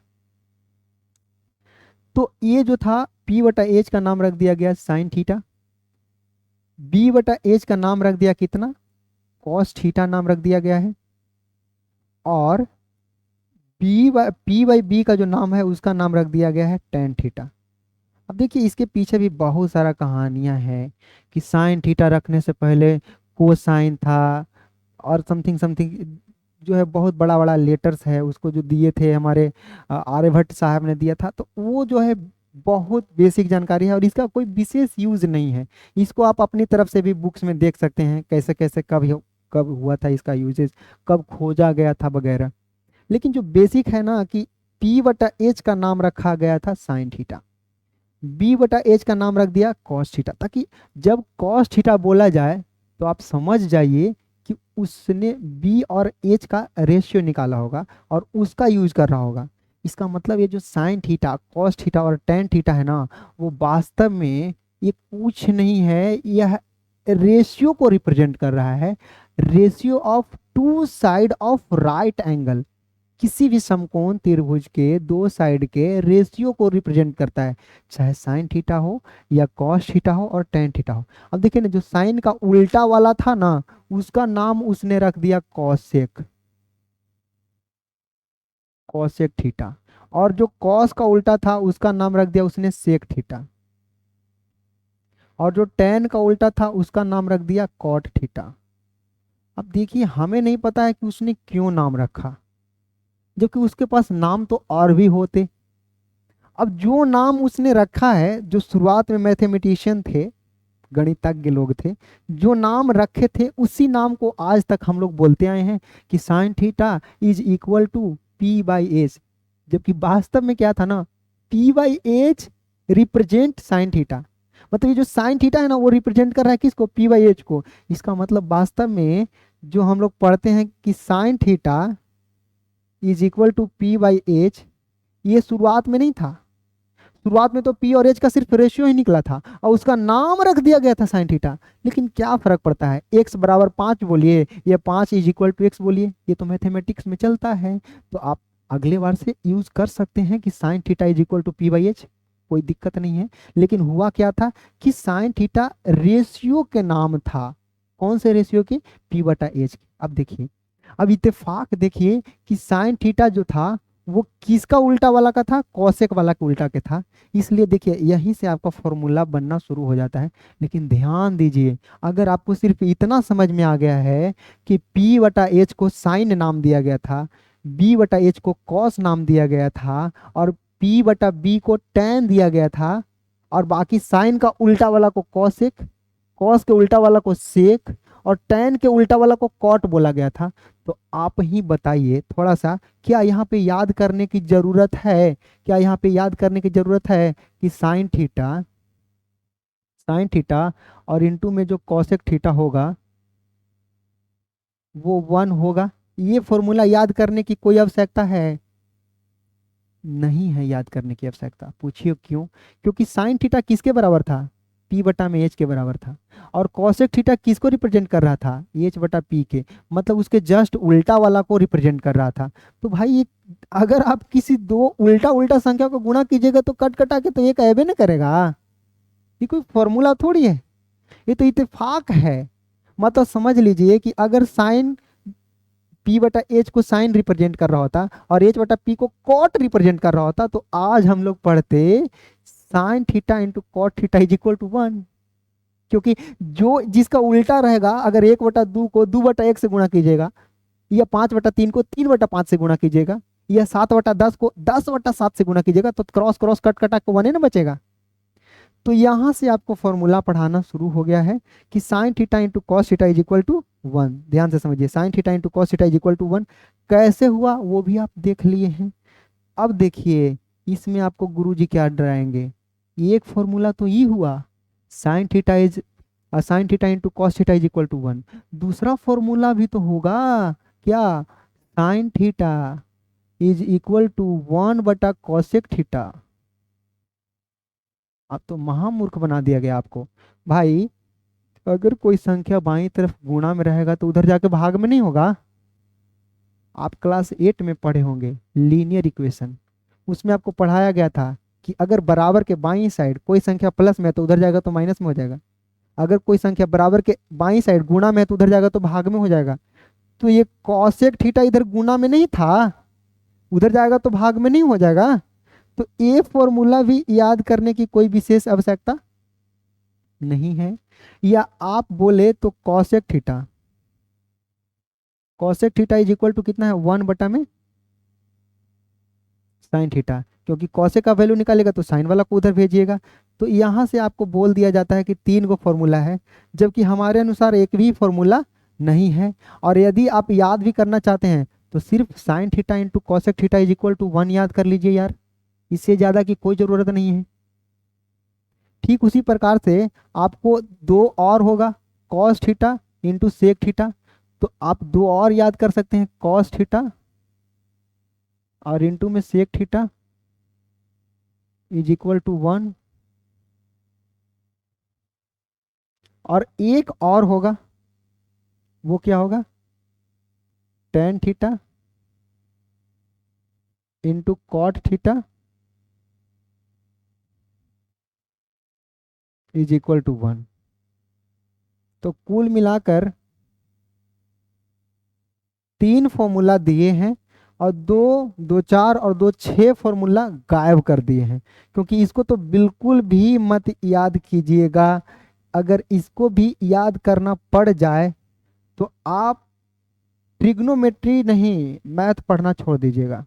तो ये जो था पी बटा एच का नाम रख दिया गया साइन थीटा, बी बटा एच का नाम रख दिया कितना, कॉस थीटा नाम रख दिया गया है, और पी बाई बी का जो नाम है उसका नाम रख दिया गया है टेन थीटा। अब देखिए इसके पीछे भी बहुत सारा कहानियां हैं कि साइन थीटा रखने से पहले कोसाइन था और समथिंग समथिंग, जो है बहुत बड़ा बड़ा लेटर्स है उसको जो दिए थे हमारे आर्यभट्ट साहब ने दिया था। तो वो जो है बहुत बेसिक जानकारी है और इसका कोई विशेष यूज नहीं है। इसको आप अपनी तरफ से भी बुक्स में देख सकते हैं कैसे कैसे कब हुआ था इसका यूजेज, कब खोजा गया था वगैरह। लेकिन जो बेसिक है ना कि पी बटा एच का नाम रखा गया था साइन थीटा, बी बटा एच का नाम रख दिया कॉस थीटा, ताकि जब कॉस थीटा बोला जाए तो आप समझ जाइए कि उसने बी और एच का रेशियो निकाला होगा और उसका यूज कर रहा होगा। इसका मतलब ये जो साइन थीटा, कॉस थीटा और टेन थीटा है ना, वो वास्तव में ये कुछ नहीं है, यह रेशियो को रिप्रेजेंट कर रहा है, ratio of two side of right angle. किसी भी समकोण त्रिभुज के दो साइड के रेशियो को रिप्रेजेंट करता है, चाहे साइन थीटा हो या कॉस थीटा हो और टेन थीटा हो। अब देखिए ना, जो साइन का उल्टा वाला था ना उसका नाम उसने रख दिया कॉसेक, कॉसेक थीटा, और जो कॉस का उल्टा था उसका नाम रख दिया उसने सेक थीटा, और जो टेन का उल्टा था उसका नाम रख दिया कॉट थीटा। अब देखिए हमें नहीं पता है कि उसने क्यों नाम रखा, जबकि उसके पास नाम तो और भी होते। अब जो नाम उसने रखा है, जो शुरुआत में मैथमेटिशियन थे, गणितज्ञ लोग थे, जो नाम रखे थे उसी नाम को आज तक हम लोग बोलते आए हैं कि sine theta is equal to P by H. जबकि वास्तव में क्या था ना, P by H represent sine theta, मतलब ये जो साइन थीटा है ना वो रिप्रेजेंट कर रहा है किसको, पी बाई एच को। इसका मतलब वास्तव में जो हम लोग पढ़ते हैं कि sine theta is equal to P by H, ये शुरुआत में नहीं था। शुरुआत में तो पी और एच का सिर्फ रेशियो ही निकला था और उसका नाम रख दिया गया था साइन थीटा। लेकिन क्या फर्क पड़ता है, एक्स बराबर 5 बोलिए या 5 इज इक्वल टू एक्स बोलिए, ये तो मैथमेटिक्स में चलता है। तो आप अगले बार से यूज कर सकते हैं कि sine theta is equal to P by H, कोई दिक्कत नहीं है। लेकिन हुआ क्या था कि साइन थीटा रेशियो के नाम था, कौन से रेशियो के, पी बटा एच। अब देखिए, अब इत्तेफाक देखिए कि साइन थीटा जो था वो किसका उल्टा वाला का था, कॉसेक वाला के उल्टा के था। इसलिए देखिए यहीं से आपका फॉर्मूला बनना शुरू हो जाता है। लेकिन ध्यान दीजिए, अगर आपको सिर्फ इतना समझ में आ गया है कि पी बटा एच को साइन नाम दिया गया था, बी बटा एच को कॉस नाम दिया गया था, और पी बटा बी को टैन दिया गया था, और बाकी साइन का उल्टा वाला को कॉसेक, कॉस के उल्टा वाला को सेक, और टैन के उल्टा वाला को कॉट बोला गया था, तो आप ही बताइए थोड़ा सा, क्या यहाँ पे याद करने की जरूरत है, क्या यहाँ पे याद करने की जरूरत है कि साइन थीटा, साइन थीटा और इनटू में जो कॉसेक थीटा होगा वो 1 होगा। ये फॉर्मूला याद करने की कोई आवश्यकता है, नहीं है याद करने की आवश्यकता। पूछिए क्यों, क्योंकि साइन थीटा किसके बराबर था, पी बटा में एच के बराबर था, और कॉसेक थीटा किसको रिप्रेजेंट कर रहा था, एच बटा पी के, मतलब उसके जस्ट उल्टा वाला को रिप्रेजेंट कर रहा था। तो भाई ये, अगर आप किसी दो उल्टा उल्टा संख्या को गुणा कीजिएगा तो कट कटा के तो एक ऐबे ना करेगा, ये कोई फॉर्मूला थोड़ी है, ये तो इत्तेफाक है। मतलब समझ लीजिए कि अगर साइन पी बटा एच को साइन रिप्रेजेंट कर रहा होता और एच बटा पी को कॉट रिप्रेजेंट कर रहा होता, तो आज हम लोग पढ़ते sine theta into cot theta is equal to 1। क्योंकि जो जिसका उल्टा रहेगा, अगर 1/2 को 2/1 से गुणा कीजिएगा, या 5/3 को 3/5 से गुणा कीजिएगा, या 7/10 को 10/7 से गुणा कीजिएगा, तो क्रॉस क्रॉस कट कटा को 1 ना बचेगा। तो यहां से आपको फॉर्मूला पढ़ाना शुरू हो गया है कि sine theta into cos theta is equal to 1। ध्यान से समझिए, sine theta into cos theta is equal to 1 कैसे हुआ वो भी आप देख लिए हैं। अब देखिए इसमें आपको गुरुजी क्या डराएंगे, एक फॉर्मूला तो ये हुआ, sine theta is sine theta into cos theta is equal to 1। दूसरा फॉर्मूला भी तो होगा, क्या, sine theta is equal to cosec theta. अब तो महामूर्ख बना दिया गया आपको। भाई अगर कोई संख्या बाईं तरफ गुणा में रहेगा तो उधर जाके भाग में नहीं होगा। आप क्लास 8 में पढ़े होंगे लीनियर इक्वेशन, उसमें आपको पढ़ाया गया था कि अगर बराबर के बाईं साइड कोई संख्या प्लस में है तो उधर जाएगा तो माइनस में हो जाएगा, अगर कोई संख्या बराबर के बाईं साइड गुणा में है तो उधर जाएगा तो भाग में हो जाएगा। तो ये कॉसेक थीटा इधर गुणा में नहीं था, उधर जाएगा तो भाग में नहीं हो जाएगा। तो ये फॉर्मूला भी याद करने की कोई विशेष आवश्यकता नहीं है। या आप बोले तो cosec theta, cosec theta is equal to कितना है, 1 में साइन थीटा, क्योंकि कॉसेक का वैल्यू निकालेगा तो साइन वाला को उधर भेजिएगा। तो यहाँ से आपको बोल दिया जाता है कि 3 गो फॉर्मूला है, जबकि हमारे अनुसार एक भी फॉर्मूला नहीं है। और यदि आप याद भी करना चाहते हैं तो सिर्फ sine theta into cosec theta is equal to 1 याद कर लीजिए यार, इससे ज़्यादा की कोई ज़रूरत नहीं है। ठीक उसी प्रकार से आपको दो और होगा, cos theta into sec theta, तो आप दो और याद कर सकते हैं, कॉस थीटा और इंटू में sec theta is equal to 1। और एक और होगा, वो क्या होगा, tan theta into cot theta is equal to 1। तो कुल मिलाकर 3 फॉर्मूला दिए हैं, और दो दो 4 और 2 6 फॉर्मूला गायब कर दिए हैं। क्योंकि इसको तो बिल्कुल भी मत याद कीजिएगा, अगर इसको भी याद करना पड़ जाए तो आप ट्रिग्नोमेट्री नहीं मैथ पढ़ना छोड़ दीजिएगा।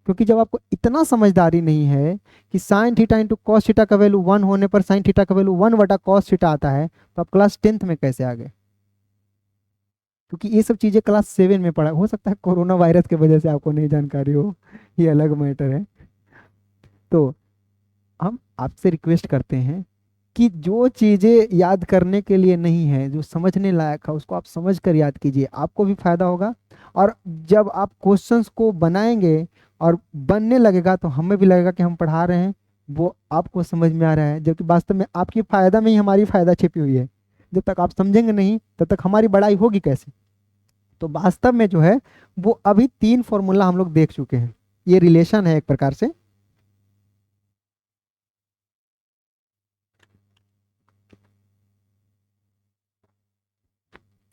क्योंकि जब आपको इतना समझदारी नहीं है कि sine theta into cos theta का वैल्यू 1 होने पर साइन थीटा का वैल्यू 1/कॉस थीटा आता है, तो आप क्लास 10th में कैसे आ गए। क्योंकि ये सब चीज़ें क्लास 7 में पढ़ा, हो सकता है कोरोना वायरस की वजह से आपको नहीं जानकारी हो, ये अलग मैटर है। तो हम आपसे रिक्वेस्ट करते हैं कि जो चीज़ें याद करने के लिए नहीं है, जो समझने लायक है, उसको आप समझ कर याद कीजिए, आपको भी फायदा होगा। और जब आप क्वेश्चंस को बनाएंगे और बनने लगेगा तो हमें भी लगेगा कि हम पढ़ा रहे हैं वो आपको समझ में आ रहा है, जबकि वास्तव में आपकी फायदा में ही हमारी फायदा छिपी हुई है। जब तक आप समझेंगे नहीं तब तक हमारी बड़ाई होगी कैसे। तो वास्तव में जो है वो अभी 3 फॉर्मूला हम लोग देख चुके हैं, ये रिलेशन है एक प्रकार से।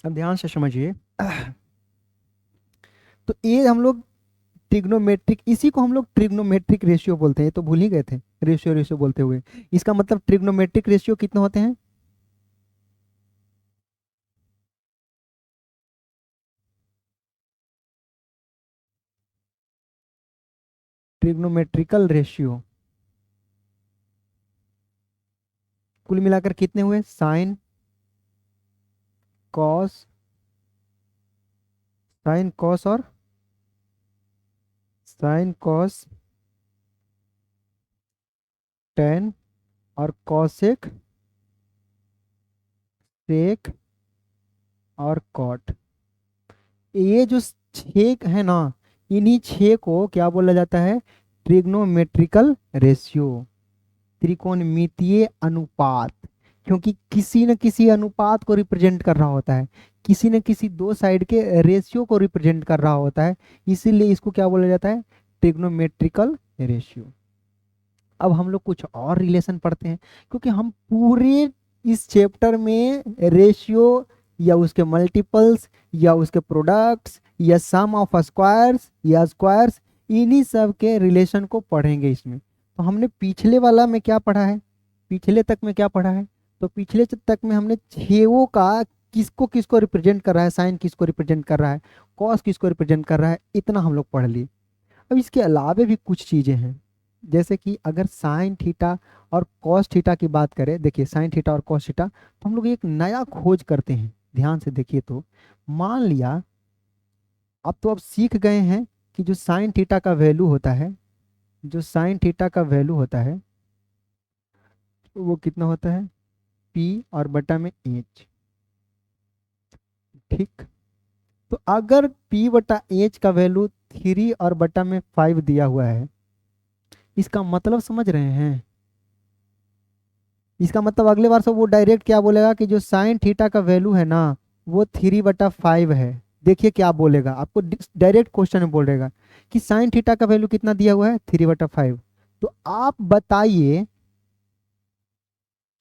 अब ध्यान से समझिए। तो ये हम लोग ट्रिग्नोमेट्रिक, इसी को हम लोग ट्रिग्नोमेट्रिक रेशियो बोलते हैं, ये तो भूल ही गए थे रेशियो रेशियो बोलते हुए। इसका मतलब ट्रिग्नोमेट्रिक रेशियो कितने होते हैं? ट्रिग्नोमेट्रिकल रेशियो कुल मिलाकर कितने हुए? साइन कॉस, साइन कॉस और साइन कॉस टेन और कॉसेक सेक और कॉट। ये जो छेक है ना, इन्हीं छह को क्या बोला जाता है? ट्रिग्नोमेट्रिकल रेशियो, त्रिकोणमितीय अनुपात। क्योंकि किसी न किसी अनुपात को रिप्रेजेंट कर रहा होता है, किसी न किसी दो साइड के रेशियो को रिप्रेजेंट कर रहा होता है, इसीलिए इसको क्या बोला जाता है? Trigonometrical ratio. अब हम लोग कुछ और रिलेशन पढ़ते हैं, क्योंकि हम पूरे इस चैप्टर में रेशियो या उसके मल्टीपल्स या उसके प्रोडक्ट्स या सम ऑफ स्क्वायर्स या स्क्वायर्स, इन्हीं सब के रिलेशन को पढ़ेंगे इसमें। तो हमने पिछले वाला में क्या पढ़ा है, पिछले तक में क्या पढ़ा है? तो पिछले तक में हमने छेवों का किसको किसको रिप्रेजेंट कर रहा है, साइन किसको रिप्रेजेंट कर रहा है, कॉस किसको रिप्रेजेंट कर रहा है, इतना हम लोग पढ़ लिए। अब इसके अलावे भी कुछ चीज़ें हैं, जैसे कि अगर साइन थीटा और कॉस थीटा की बात करें, देखिए साइन थीटा और कॉस थीटा, तो हम लोग एक नया खोज करते हैं। ध्यान से देखिए, तो मान लिया अब तो अब सीख गए हैं कि जो साइन थीटा का वैल्यू होता है, जो साइन थीटा का वैल्यू होता है वो कितना होता है? पी और बटा में एच। ठीक। तो अगर पी बटा एच का वैल्यू 3 और बटा में 5 दिया हुआ है, इसका मतलब समझ रहे हैं? इसका मतलब अगले बार से वो डायरेक्ट क्या बोलेगा कि जो साइन थीटा का वैल्यू है ना, वो 3/5 है। देखिए क्या बोलेगा आपको, डायरेक्ट क्वेश्चन में बोलेगा कि साइन थीटा का वैल्यू कितना दिया हुआ है? 3/5। तो आप बताइए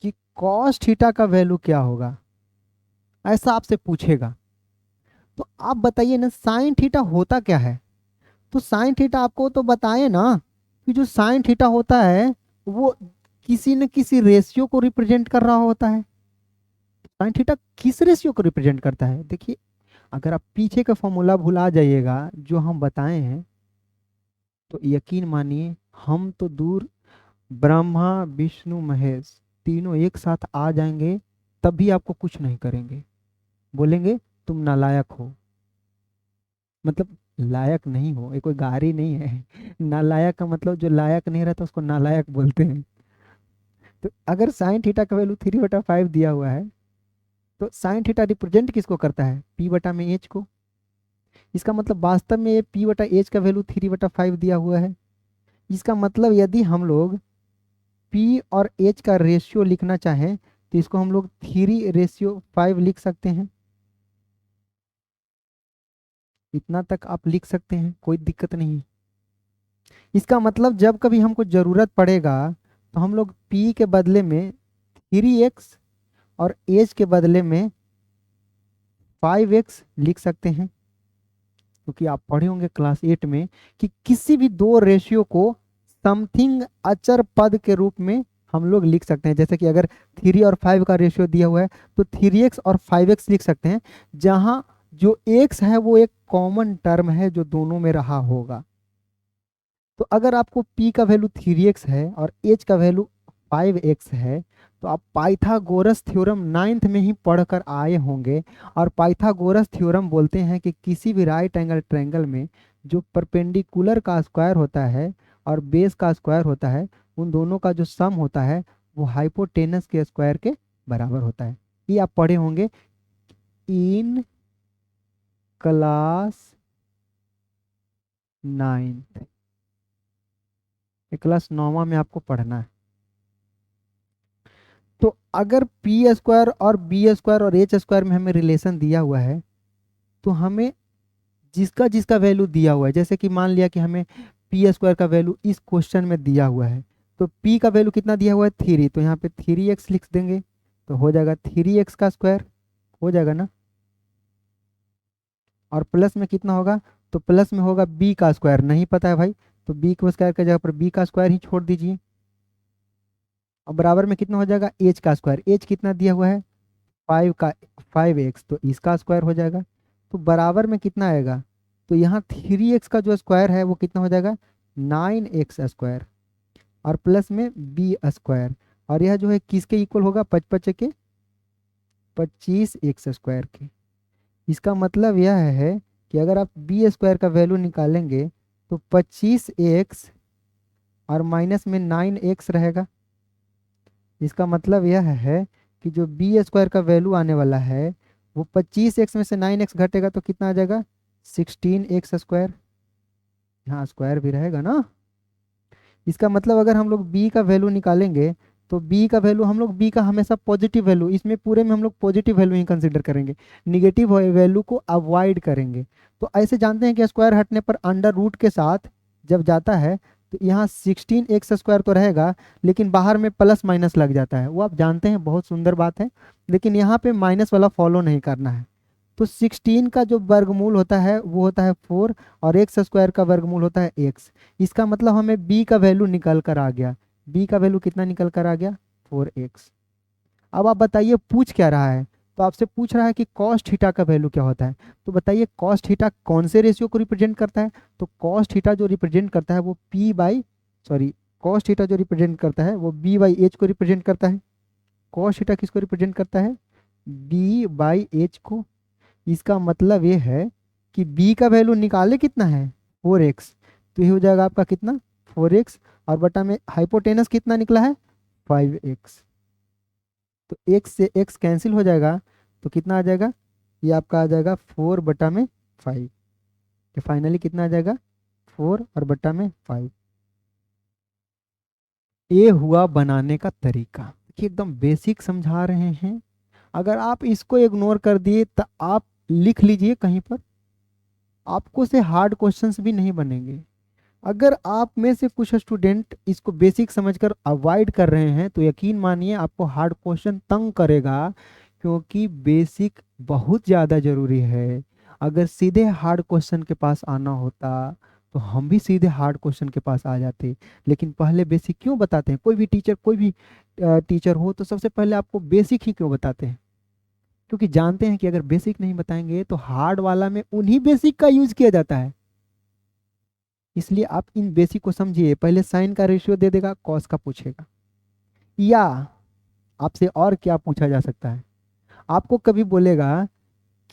कि कॉस थीटा का वैल्यू क्या होगा, ऐसा आपसे पूछेगा। तो आप बताइए ना, साइन थीटा होता क्या है? तो साइन थीटा आपको तो बताए ना कि जो साइन थीटा होता है वो किसी न किसी रेशियो को रिप्रेजेंट कर रहा होता है। साइन थीटा किस रेशियो को रिप्रेजेंट करता है? देखिए, अगर आप पीछे का फॉर्मूला भुला जाइएगा जो हम बताए हैं, तो यकीन मानिए हम तो दूर, ब्रह्मा विष्णु महेश तीनों एक साथ आ जाएंगे, तब भी आपको कुछ नहीं करेंगे, बोलेंगे तुम नालायक हो। मतलब लायक नहीं हो, ये कोई गारी नहीं है। नालायक का मतलब जो लायक नहीं रहता उसको नालायक बोलते हैं। तो अगर साइन थीटा का वैल्यू 3/5 दिया हुआ है, तो साइन थीटा रिप्रेजेंट किसको करता है? पी बटा में एच को। इसका मतलब वास्तव में ये पी बटा एच का वैल्यू 3/5 दिया हुआ है। इसका मतलब यदि हम लोग पी और एच का रेशियो लिखना चाहें तो इसको हम लोग 3/5 लिख सकते हैं। इतना तक आप लिख सकते हैं, कोई दिक्कत नहीं। इसका मतलब जब कभी हमको जरूरत पड़ेगा तो हम लोग पी के बदले में 3x और एच के बदले में 5x लिख सकते हैं। क्योंकि आप पढ़े होंगे क्लास 8 में कि किसी भी दो रेशियो को समथिंग अचर पद के रूप में हम लोग लिख सकते हैं। जैसे कि अगर 3 और 5 का रेशियो दिया हुआ है तो 3x और 5x लिख सकते हैं, जहां जो x है वो एक कॉमन टर्म है जो दोनों में रहा होगा। तो अगर आपको p का वैल्यू 3x है और h का वैल्यू 5x है, तो आप पाइथागोरस थ्योरम 9th में ही पढ़कर आए होंगे। और पाइथागोरस थ्योरम बोलते हैं कि किसी भी राइट एंगल ट्रायंगल में जो परपेंडिकुलर का स्क्वायर होता है और बेस का स्क्वायर होता है, उन दोनों का जो सम होता है वो हाइपोटेनस के स्क्वायर के बराबर होता है। ये आप पढ़े होंगे इन क्लास 9। ये क्लास 9वां में आपको पढ़ना है। तो अगर पी स्क्वायर और बी स्क्वायर और एच स्क्वायर में हमें रिलेशन दिया हुआ है, तो हमें जिसका जिसका वैल्यू दिया हुआ है, जैसे कि मान लिया कि हमें पी स्क्वायर का वैल्यू इस क्वेश्चन में दिया हुआ है, तो पी का वैल्यू कितना दिया हुआ है 3, तो यहाँ पे 3x लिख देंगे, तो हो जाएगा 3x का स्क्वायर, हो जाएगा ना। और प्लस में कितना होगा, तो प्लस में होगा बी का स्क्वायर, नहीं पता है भाई, तो बी को स्क्वायर की जगह पर बी का स्क्वायर ही छोड़ दीजिए। और बराबर में कितना हो जाएगा एच का स्क्वायर, एच कितना दिया हुआ है 5x, तो इसका स्क्वायर हो जाएगा। तो बराबर में कितना आएगा, तो यहाँ 3x का जो स्क्वायर है वो कितना हो जाएगा 9x स्क्वायर, और प्लस में बी स्क्वायर, और यह जो है किसके इक्वल होगा 55 के 25x स्क्वायर के। इसका मतलब यह है कि अगर आप बी स्क्वायर का वैल्यू निकालेंगे तो 25x और माइनस में 9x रहेगा। इसका मतलब यह है कि जो बी स्क्वायर का वैल्यू आने वाला है वो 25x में से 9x घटेगा तो कितना आ जाएगा 16x स्क्वायर, यहाँ स्क्वायर भी रहेगा ना। इसका मतलब अगर हम लोग b का वैल्यू निकालेंगे तो b का वैल्यू हम लोग b का हमेशा पॉजिटिव वैल्यू, इसमें पूरे में हम लोग पॉजिटिव वैल्यू ही कंसीडर करेंगे, निगेटिव वैल्यू को अवॉइड करेंगे। तो ऐसे जानते हैं कि स्क्वायर हटने पर अंडर रूट के साथ जब जाता है तो यहाँ 16x स्क्वायर तो रहेगा, लेकिन बाहर में प्लस माइनस लग जाता है, वो आप जानते हैं, बहुत सुंदर बात है, लेकिन यहाँ पे माइनस वाला फॉलो नहीं करना है। तो 16 का जो वर्गमूल होता है वो होता है 4, और एक्स स्क्वायर का वर्गमूल होता है x। इसका मतलब हमें b का वैल्यू निकल कर आ गया, b का वैल्यू कितना निकल कर आ गया 4x। अब आप बताइए पूछ क्या रहा है, तो आपसे पूछ रहा है कि कॉस थीटा का वैल्यू क्या होता है। तो बताइए कॉस थीटा कौन से रेशियो को रिप्रेजेंट करता है, तो कॉस थीटा जो रिप्रेजेंट करता है वो कॉस थीटा जो रिप्रेजेंट करता है वो b/h को रिप्रेजेंट करता है। कॉस थीटा किसको रिप्रेजेंट करता है b/h को। इसका मतलब ये है कि b का वैल्यू निकाले कितना है 4x, तो ये हो जाएगा आपका कितना 4x, और बटा में हाइपोटेनस कितना निकला है 5x, तो x से x कैंसिल हो जाएगा, तो कितना आ जाएगा, ये आपका आ जाएगा 4/5, तो फाइनली कितना आ जाएगा 4 और बटा में 5। ये हुआ बनाने का तरीका कि एकदम बेसिक समझा रहे हैं। अगर आप इसको इग्नोर कर दिए तो आप लिख लीजिए कहीं पर, आपको से हार्ड क्वेश्चंस भी नहीं बनेंगे। अगर आप में से कुछ स्टूडेंट इसको बेसिक समझकर अवॉइड कर रहे हैं तो यकीन मानिए आपको हार्ड क्वेश्चन तंग करेगा, क्योंकि बेसिक बहुत ज़्यादा ज़रूरी है। अगर सीधे हार्ड क्वेश्चन के पास आना होता तो हम भी सीधे हार्ड क्वेश्चन के पास आ जाते, लेकिन पहले बेसिक क्यों बताते हैं, कोई भी टीचर हो तो सबसे पहले आपको बेसिक ही क्यों बताते हैं, क्योंकि जानते हैं कि अगर बेसिक नहीं बताएंगे तो हार्ड वाला में उन्हीं बेसिक का यूज किया जाता है। इसलिए आप इन बेसिक को समझिए। पहले साइन का रेशियो दे देगा, कॉस का पूछेगा, या आपसे और क्या पूछा जा सकता है, आपको कभी बोलेगा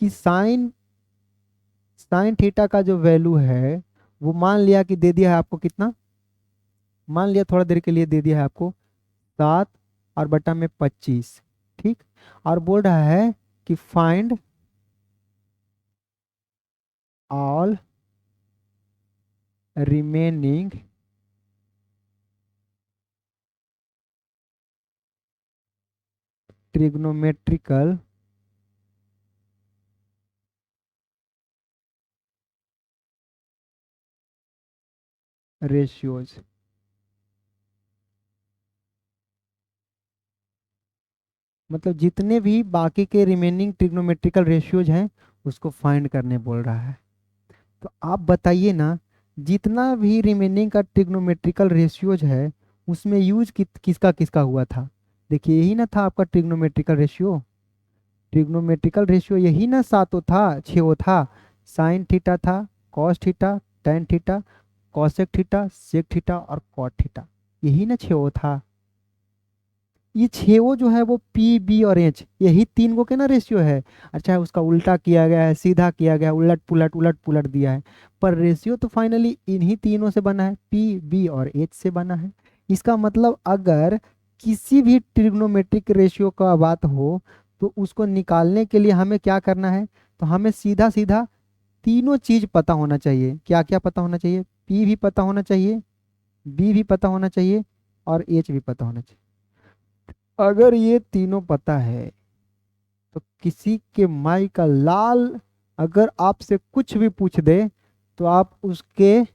कि साइन साइन थीटा का जो वैल्यू है वो मान लिया कि दे दिया है आपको कितना, मान लिया थोड़ा देर के लिए दे दिया है आपको 7 और बटा में 25, ठीक, और बोल रहा है कि find all remaining trigonometrical ratios. मतलब जितने भी बाकी के रिमेनिंग ट्रिग्नोमेट्रिकल रेशियोज हैं उसको फाइंड करने बोल रहा है। तो आप बताइए ना, जितना भी रिमेनिंग का ट्रिग्नोमेट्रिकल रेशियोज है उसमें यूज किसका किसका हुआ था। देखिए यही ना था आपका ट्रिग्नोमेट्रिकल रेशियो, ट्रिग्नोमेट्रिकल रेशियो यही ना सातों था, छो था। साइन थीटा था, cos theta, tan theta, cosec theta, sec theta और कॉट थीटा, यही ना छो था। ये छेवो जो है वो पी बी और एच यही तीन गो के ना रेशियो है। अच्छा उसका उल्टा किया गया है, सीधा किया गया है, उलट पुलट दिया है, पर रेशियो तो फाइनली इन्हीं तीनों से बना है, पी बी और एच से बना है। इसका मतलब अगर किसी भी ट्रिग्नोमेट्रिक रेशियो का बात हो तो उसको निकालने के लिए हमें क्या करना है, तो हमें सीधा सीधा तीनों चीज पता होना चाहिए। क्या क्या पता होना चाहिए, पी भी पता होना चाहिए, बी भी पता होना चाहिए और एच भी पता होना चाहिए। अगर ये तीनों पता है तो किसी के माई का लाल अगर आपसे कुछ भी पूछ दे तो आप उसके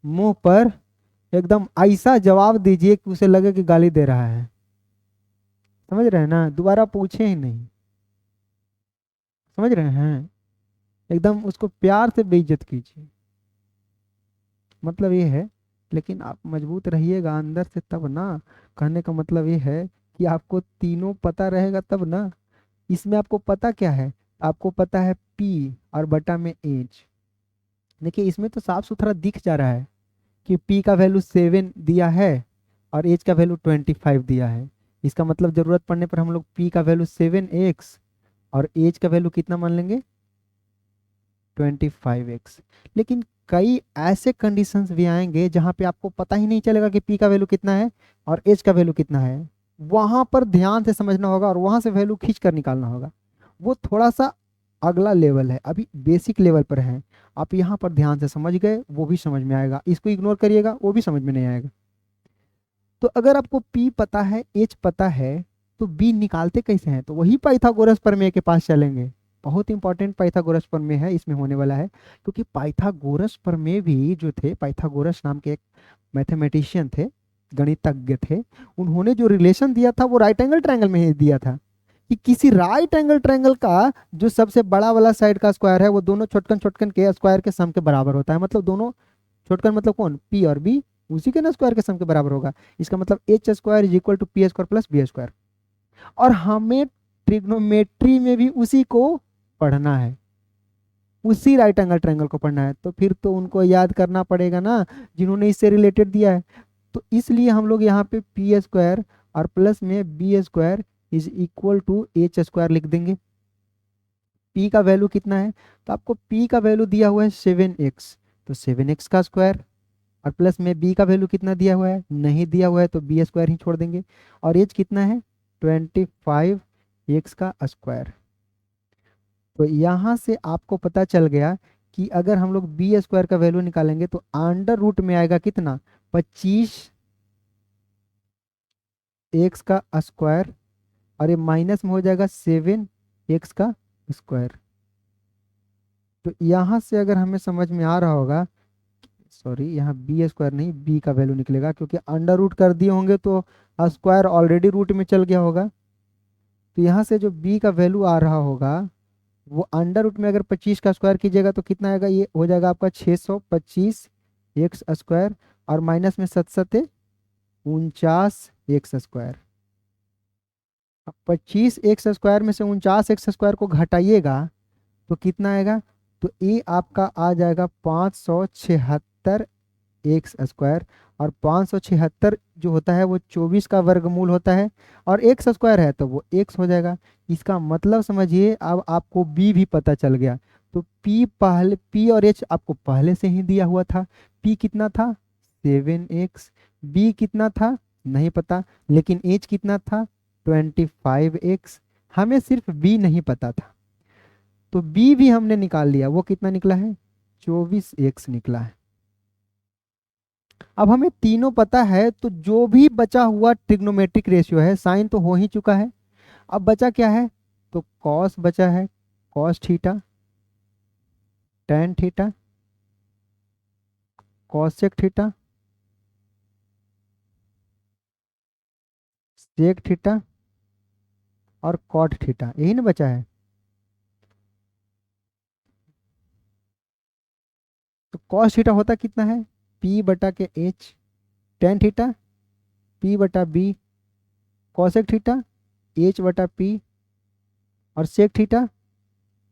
मुंह पर एकदम ऐसा जवाब दीजिए कि उसे लगे कि गाली दे रहा है। समझ रहे हैं ना, दोबारा पूछे ही नहीं। समझ रहे हैं, एकदम उसको प्यार से बेइज्जत कीजिए, मतलब ये है। लेकिन आप मजबूत रहिएगा अंदर से तब ना। कहने का मतलब ये है कि आपको तीनों पता रहेगा तब ना। इसमें आपको पता क्या है, आपको पता है पी और बटा में एच। देखिए इसमें तो साफ सुथरा दिख जा रहा है कि पी का वैल्यू 7 दिया है और एच का वैल्यू 25 दिया है। इसका मतलब जरूरत पड़ने पर हम लोग पी का वैल्यू 7x और एच का वैल्यू कितना मान लेंगे, 25x। लेकिन कई ऐसे कंडीशंस भी आएंगे जहां पे आपको पता ही नहीं चलेगा कि पी का वैल्यू कितना है और एच का वैल्यू कितना है। वहां पर ध्यान से समझना होगा और वहां से वैल्यू खींच कर निकालना होगा। वो थोड़ा सा अगला लेवल है, अभी बेसिक लेवल पर है। आप यहाँ पर ध्यान से समझ गए वो भी समझ में आएगा, इसको इग्नोर करिएगा वो भी समझ में नहीं आएगा। तो अगर आपको पी पता है एच पता है तो बी निकालते कैसे हैं, तो वही पाइथागोरस प्रमेय के पास चलेंगे। बहुत इंपॉर्टेंट पाइथागोरस प्रमेय है इसमें होने वाला है, क्योंकि पाइथागोरस प्रमेय भी जो थे, पाइथागोरस नाम के एक मैथमेटिशियन थे, गणितज्ञ थे। उन्होंने जो रिलेशन दिया था वो राइट एंगल ट्रायंगल में ही दिया था कि किसी राइट एंगल ट्रायंगल का जो सबसे बड़ा वाला साइड का स्क्वायर है वो दोनों छोटकन छोटकन के स्क्वायर के सम के बराबर होता है। मतलब दोनों छोटकन मतलब कौन, पी और बी, उसी के ना स्क्वायर के सम के बराबर होगा। इसका मतलब H square is equal to P square plus B square. और हमें ट्रिग्नोमेट्री में भी उसी को पढ़ना है, उसी राइट एंगल ट्रायंगल को पढ़ना है। तो फिर तो उनको याद करना पड़ेगा ना जिन्होंने इससे रिलेटेड दिया है। तो इसलिए हम लोग यहाँ पे पी स्क्वायर और प्लस में B square is equal to H square लिख देंगे। पी का वैल्यू कितना है, तो आपको पी का वैल्यू दिया हुआ है 7x, तो 7x का स्क्वायर और प्लस में बी का वैल्यू कितना दिया हुआ है, नहीं दिया हुआ है तो बी स्क्वायर ही छोड़ देंगे। और एच कितना है, 25x का स्क्वायर। तो यहाँ से आपको पता चल गया कि अगर हम लोग बी स्क्वायर का वैल्यू निकालेंगे तो अंडर रूट में आएगा कितना, 25x का स्क्वायर और ये माइनस में हो जाएगा 7x का स्क्वायर। तो यहाँ से अगर हमें समझ में आ रहा होगा, सॉरी यहाँ बी स्क्वायर नहीं बी का वैल्यू निकलेगा, क्योंकि अंडर रूट कर दिए होंगे तो स्क्वायर ऑलरेडी रूट में चल गया होगा। तो यहाँ से जो बी का वैल्यू आ रहा होगा वो अंडर रूट में अगर 25 का स्क्वायर कीजिएगा तो कितना आएगा, ये हो जाएगा आपका 625 एक्स स्क्वायर और माइनस में 49 एक्स स्क्वायर। अब 25 एक्स स्क्वायर में से 49 एक्स स्क्वायर को घटाइएगा तो कितना आएगा, तो ये आपका आ जाएगा 576 एक्स स्क्वायर। और 576 जो होता है वो 24 का वर्गमूल होता है और एक्स स्क्वायर है तो वो एक्स हो जाएगा। इसका मतलब समझिए अब आपको बी भी पता चल गया। तो पी पहले, पी और एच आपको पहले से ही दिया हुआ था। पी कितना था 7x, बी कितना था नहीं पता, लेकिन एच कितना था 25x। हमें सिर्फ बी नहीं पता था तो बी भी हमने निकाल लिया, वो कितना निकला है 24x निकला है। अब हमें तीनों पता है तो जो भी बचा हुआ ट्रिग्नोमेट्रिक रेशियो है, साइन तो हो ही चुका है, अब बचा क्या है, तो कॉस बचा है, cos theta, tan theta, cosec theta, sec theta और कॉट थीटा, यही ना बचा है। तो कॉस थीटा होता कितना है, पी बटा के एच, टेन थीटा पी बटा बी, कॉसेक थीटा एच बटा पी और सेक थीटा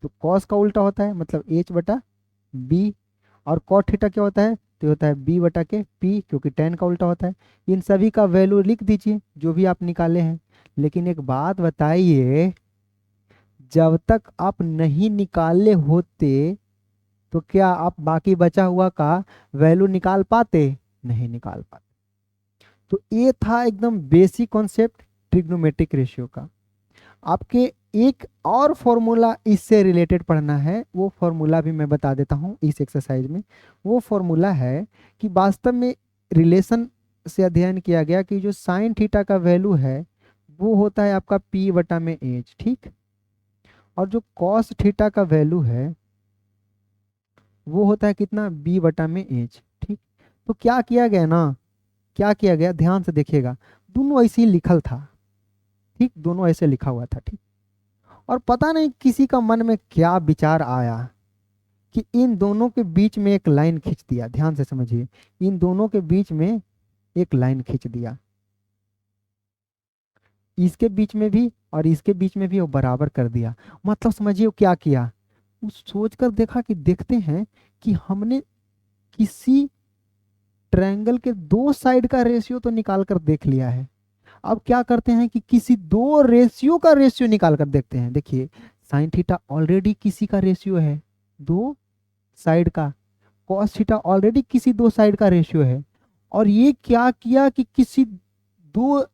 तो कॉस का उल्टा होता है मतलब एच बटा बी। और कॉट थीटा क्या होता है, तो होता है बी बटा के पी, क्योंकि टेन का उल्टा होता है। इन सभी का वैल्यू लिख दीजिए जो भी आप निकाले हैं। लेकिन एक बात बताइए, जब तक आप नहीं निकाले होते तो क्या आप बाकी बचा हुआ का वैल्यू निकाल पाते, नहीं निकाल पाते। तो ये था एकदम बेसिक कॉन्सेप्ट ट्रिग्नोमेट्रिक रेशियो का। आपके एक और फॉर्मूला इससे रिलेटेड पढ़ना है, वो फॉर्मूला भी मैं बता देता हूँ इस एक्सरसाइज में। वो फॉर्मूला है कि वास्तव में रिलेशन से अध्ययन किया गया कि जो साइन थीटा का वैल्यू है वो होता है आपका पी बटा में एच, ठीक। और जो कॉस थीटा का वैल्यू है वो होता है कितना, बी बटा में एच, ठीक। तो क्या किया गया ना, क्या किया गया, ध्यान से देखिएगा, दोनों ऐसे ही लिखल था, ठीक, दोनों ऐसे लिखा हुआ था, ठीक। और पता नहीं किसी का मन में क्या विचार आया कि इन दोनों के बीच में एक लाइन खींच दिया, ध्यान से समझिए, इन दोनों के बीच में एक लाइन खींच दिया, इसके बीच में भी और इसके बीच में भी वो बराबर कर दिया। मतलब समझिए वो क्या किया, वो सोचकर देखा कि देखते हैं कि हमने किसी ट्रायंगल के दो साइड का रेशियो तो निकाल कर देख लिया है, अब क्या करते हैं कि किसी दो रेशियो का रेशियो निकाल कर देखते हैं। देखिए साइन थीटा ऑलरेडी किसी का रेशियो है, दो साइड का, कॉस थीटा ऑलरेडी किसी दो साइड का रेशियो है, और ये क्या किया कि किसी दो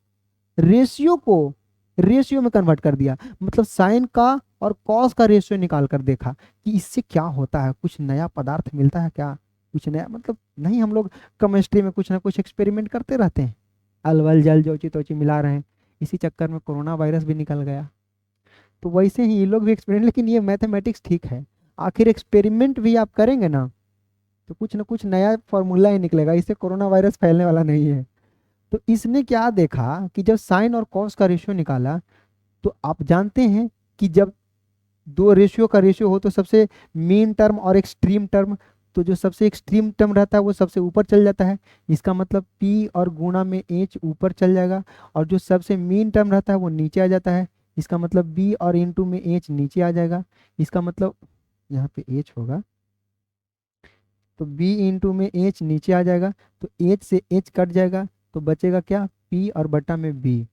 रेशियो को रेशियो में कन्वर्ट कर दिया, मतलब साइन का और कॉस का रेशियो निकाल कर देखा कि इससे क्या होता है, कुछ नया पदार्थ मिलता है क्या, कुछ नया, मतलब नहीं, हम लोग केमिस्ट्री में कुछ ना कुछ एक्सपेरिमेंट करते रहते हैं, अलवल जल जोची तोची मिला रहे हैं, इसी चक्कर में कोरोना वायरस भी निकल गया। तो वैसे ही ये लोग भी एक्सपेरिमेंट, लेकिन ये मैथमेटिक्स ठीक है, आखिर एक्सपेरिमेंट भी आप करेंगे ना तो कुछ ना कुछ नया फॉर्मूला ही निकलेगा, इससे कोरोना वायरस फैलने वाला नहीं है। तो इसने क्या देखा कि जब साइन और कॉस का रेशियो निकाला, तो आप जानते हैं कि जब दो रेशियो का रेशियो हो तो सबसे मीन टर्म और एक्सट्रीम टर्म, तो जो सबसे एक्सट्रीम टर्म रहता है वो सबसे ऊपर चल जाता है, इसका मतलब p और गुणा में h ऊपर चल जाएगा, और जो सबसे मीन टर्म रहता है वो नीचे आ जाता है, इसका मतलब b और इंटू में h नीचे आ जाएगा, इसका मतलब यहाँ पे h होगा, तो b इंटू में h नीचे आ जाएगा, तो h से h कट जाएगा, तो बचेगा क्या, p और बटा में b।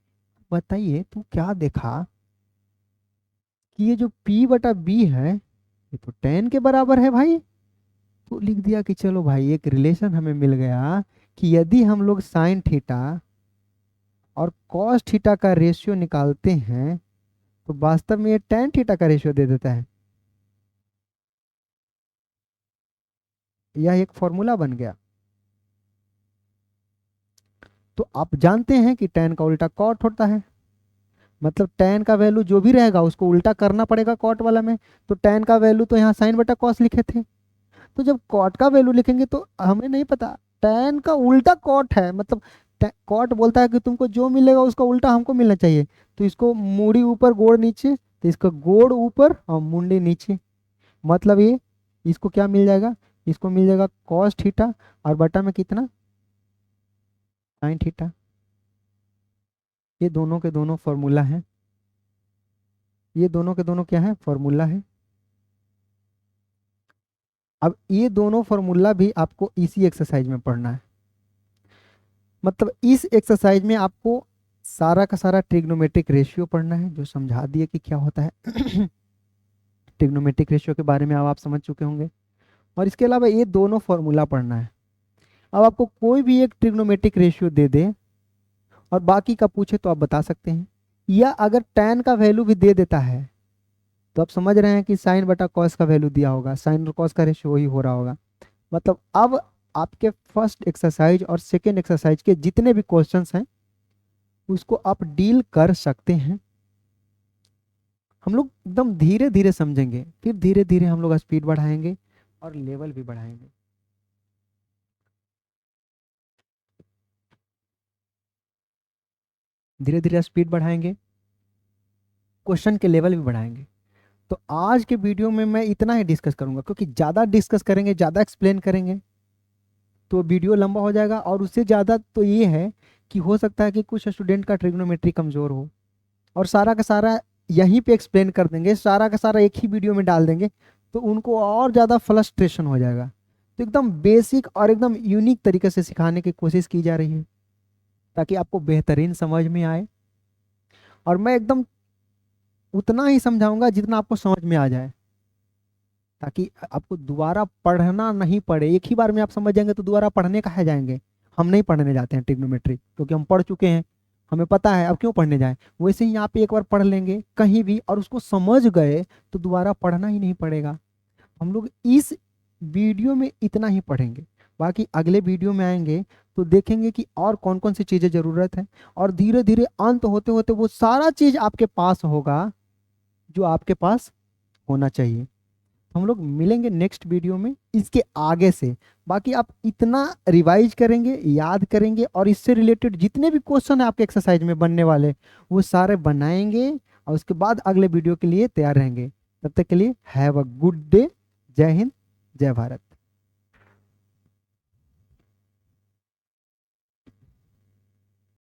बताइए तो क्या देखा कि ये जो p बटा b है ये तो tan के बराबर है भाई। तो लिख दिया कि चलो भाई एक रिलेशन हमें मिल गया कि यदि हम लोग साइन थीटा और कॉस थीटा का रेशियो निकालते हैं तो वास्तव में ये tan थीटा का रेशियो दे देता है। यह एक फॉर्मूला बन गया। तो आप जानते हैं कि tan का उल्टा cot होता है, मतलब tan का वैल्यू जो भी रहेगा उसको उल्टा करना पड़ेगा cot वाला में, तो tan का वैल्यू तो यहाँ साइन बटा cos लिखे थे, तो जब कॉट का वैल्यू लिखेंगे तो हमें नहीं पता, टैन का उल्टा कॉट है, मतलब कॉट बोलता है कि तुमको जो मिलेगा उसका उल्टा हमको मिलना चाहिए, तो इसको मूड़ी ऊपर गोड़ नीचे, तो इसका गोड़ ऊपर और मुंडी नीचे, मतलब ये इसको क्या मिल जाएगा, इसको मिल जाएगा कॉस थीटा और बटा में कितना, साइन थीटा। ये दोनों के दोनों फॉर्मूला है, ये दोनों के दोनों क्या है, फॉर्मूला है। अब ये दोनों फॉर्मूला भी आपको इसी एक्सरसाइज में पढ़ना है, मतलब इस एक्सरसाइज में आपको सारा का सारा ट्रिग्नोमेट्रिक रेशियो पढ़ना है, जो समझा दिए कि क्या होता है ट्रिग्नोमेट्रिक रेशियो के बारे में अब आप समझ चुके होंगे, और इसके अलावा ये दोनों फॉर्मूला पढ़ना है। अब आपको कोई भी एक ट्रिग्नोमेट्रिक रेशियो दे दे और बाकी का पूछे तो आप बता सकते हैं, या अगर tan का वैल्यू भी दे देता है तो आप समझ रहे हैं कि साइन बटा कॉस का वैल्यू दिया होगा, साइन और कॉस का रेशियो वही हो रहा होगा। मतलब अब आपके फर्स्ट एक्सरसाइज और सेकेंड एक्सरसाइज के जितने भी क्वेश्चंस हैं उसको आप डील कर सकते हैं। हम लोग एकदम धीरे धीरे समझेंगे, फिर धीरे धीरे हम लोग स्पीड बढ़ाएंगे और लेवल भी बढ़ाएंगे। धीरे धीरे स्पीड बढ़ाएंगे, क्वेश्चन के लेवल भी बढ़ाएंगे। तो आज के वीडियो में मैं इतना ही डिस्कस करूंगा, क्योंकि ज़्यादा डिस्कस करेंगे, ज़्यादा एक्सप्लेन करेंगे तो वीडियो लंबा हो जाएगा, और उससे ज़्यादा तो ये है कि हो सकता है कि कुछ स्टूडेंट का ट्रिग्नोमेट्री कमज़ोर हो, और सारा का सारा यहीं पे एक्सप्लेन कर देंगे, सारा का सारा एक ही वीडियो में डाल देंगे, तो उनको और ज़्यादा फ्रस्ट्रेशन हो जाएगा। तो एकदम बेसिक और एकदम यूनिक तरीके से सिखाने की कोशिश की जा रही है ताकि आपको बेहतरीन समझ में आए, और मैं एकदम उतना ही समझाऊंगा जितना आपको समझ में आ जाए, ताकि आपको दोबारा पढ़ना नहीं पड़े। एक ही बार में आप समझ जाएंगे तो दोबारा पढ़ने कहाँ जाएंगे, हम नहीं पढ़ने जाते हैं ट्रिग्नोमेट्री, क्योंकि हम पढ़ चुके हैं, हमें पता है, अब क्यों पढ़ने जाएं। वैसे ही आप एक बार पढ़ लेंगे कहीं भी और उसको समझ गए तो दोबारा पढ़ना ही नहीं पड़ेगा। हम लोग इस वीडियो में इतना ही पढ़ेंगे, बाकी अगले वीडियो में आएंगे तो देखेंगे कि और कौन कौन सी चीज़ें ज़रूरत है, और धीरे धीरे अंत होते होते वो सारा चीज़ आपके पास होगा जो आपके पास होना चाहिए। हम लोग मिलेंगे नेक्स्ट वीडियो में इसके आगे से। बाकी आप इतना रिवाइज करेंगे, याद करेंगे, और इससे रिलेटेड जितने भी क्वेश्चन है आपके एक्सरसाइज में बनने वाले वो सारे बनाएंगे, और उसके बाद अगले वीडियो के लिए तैयार रहेंगे। तब तक के लिए हैव अ गुड डे। जय हिंद, जय भारत।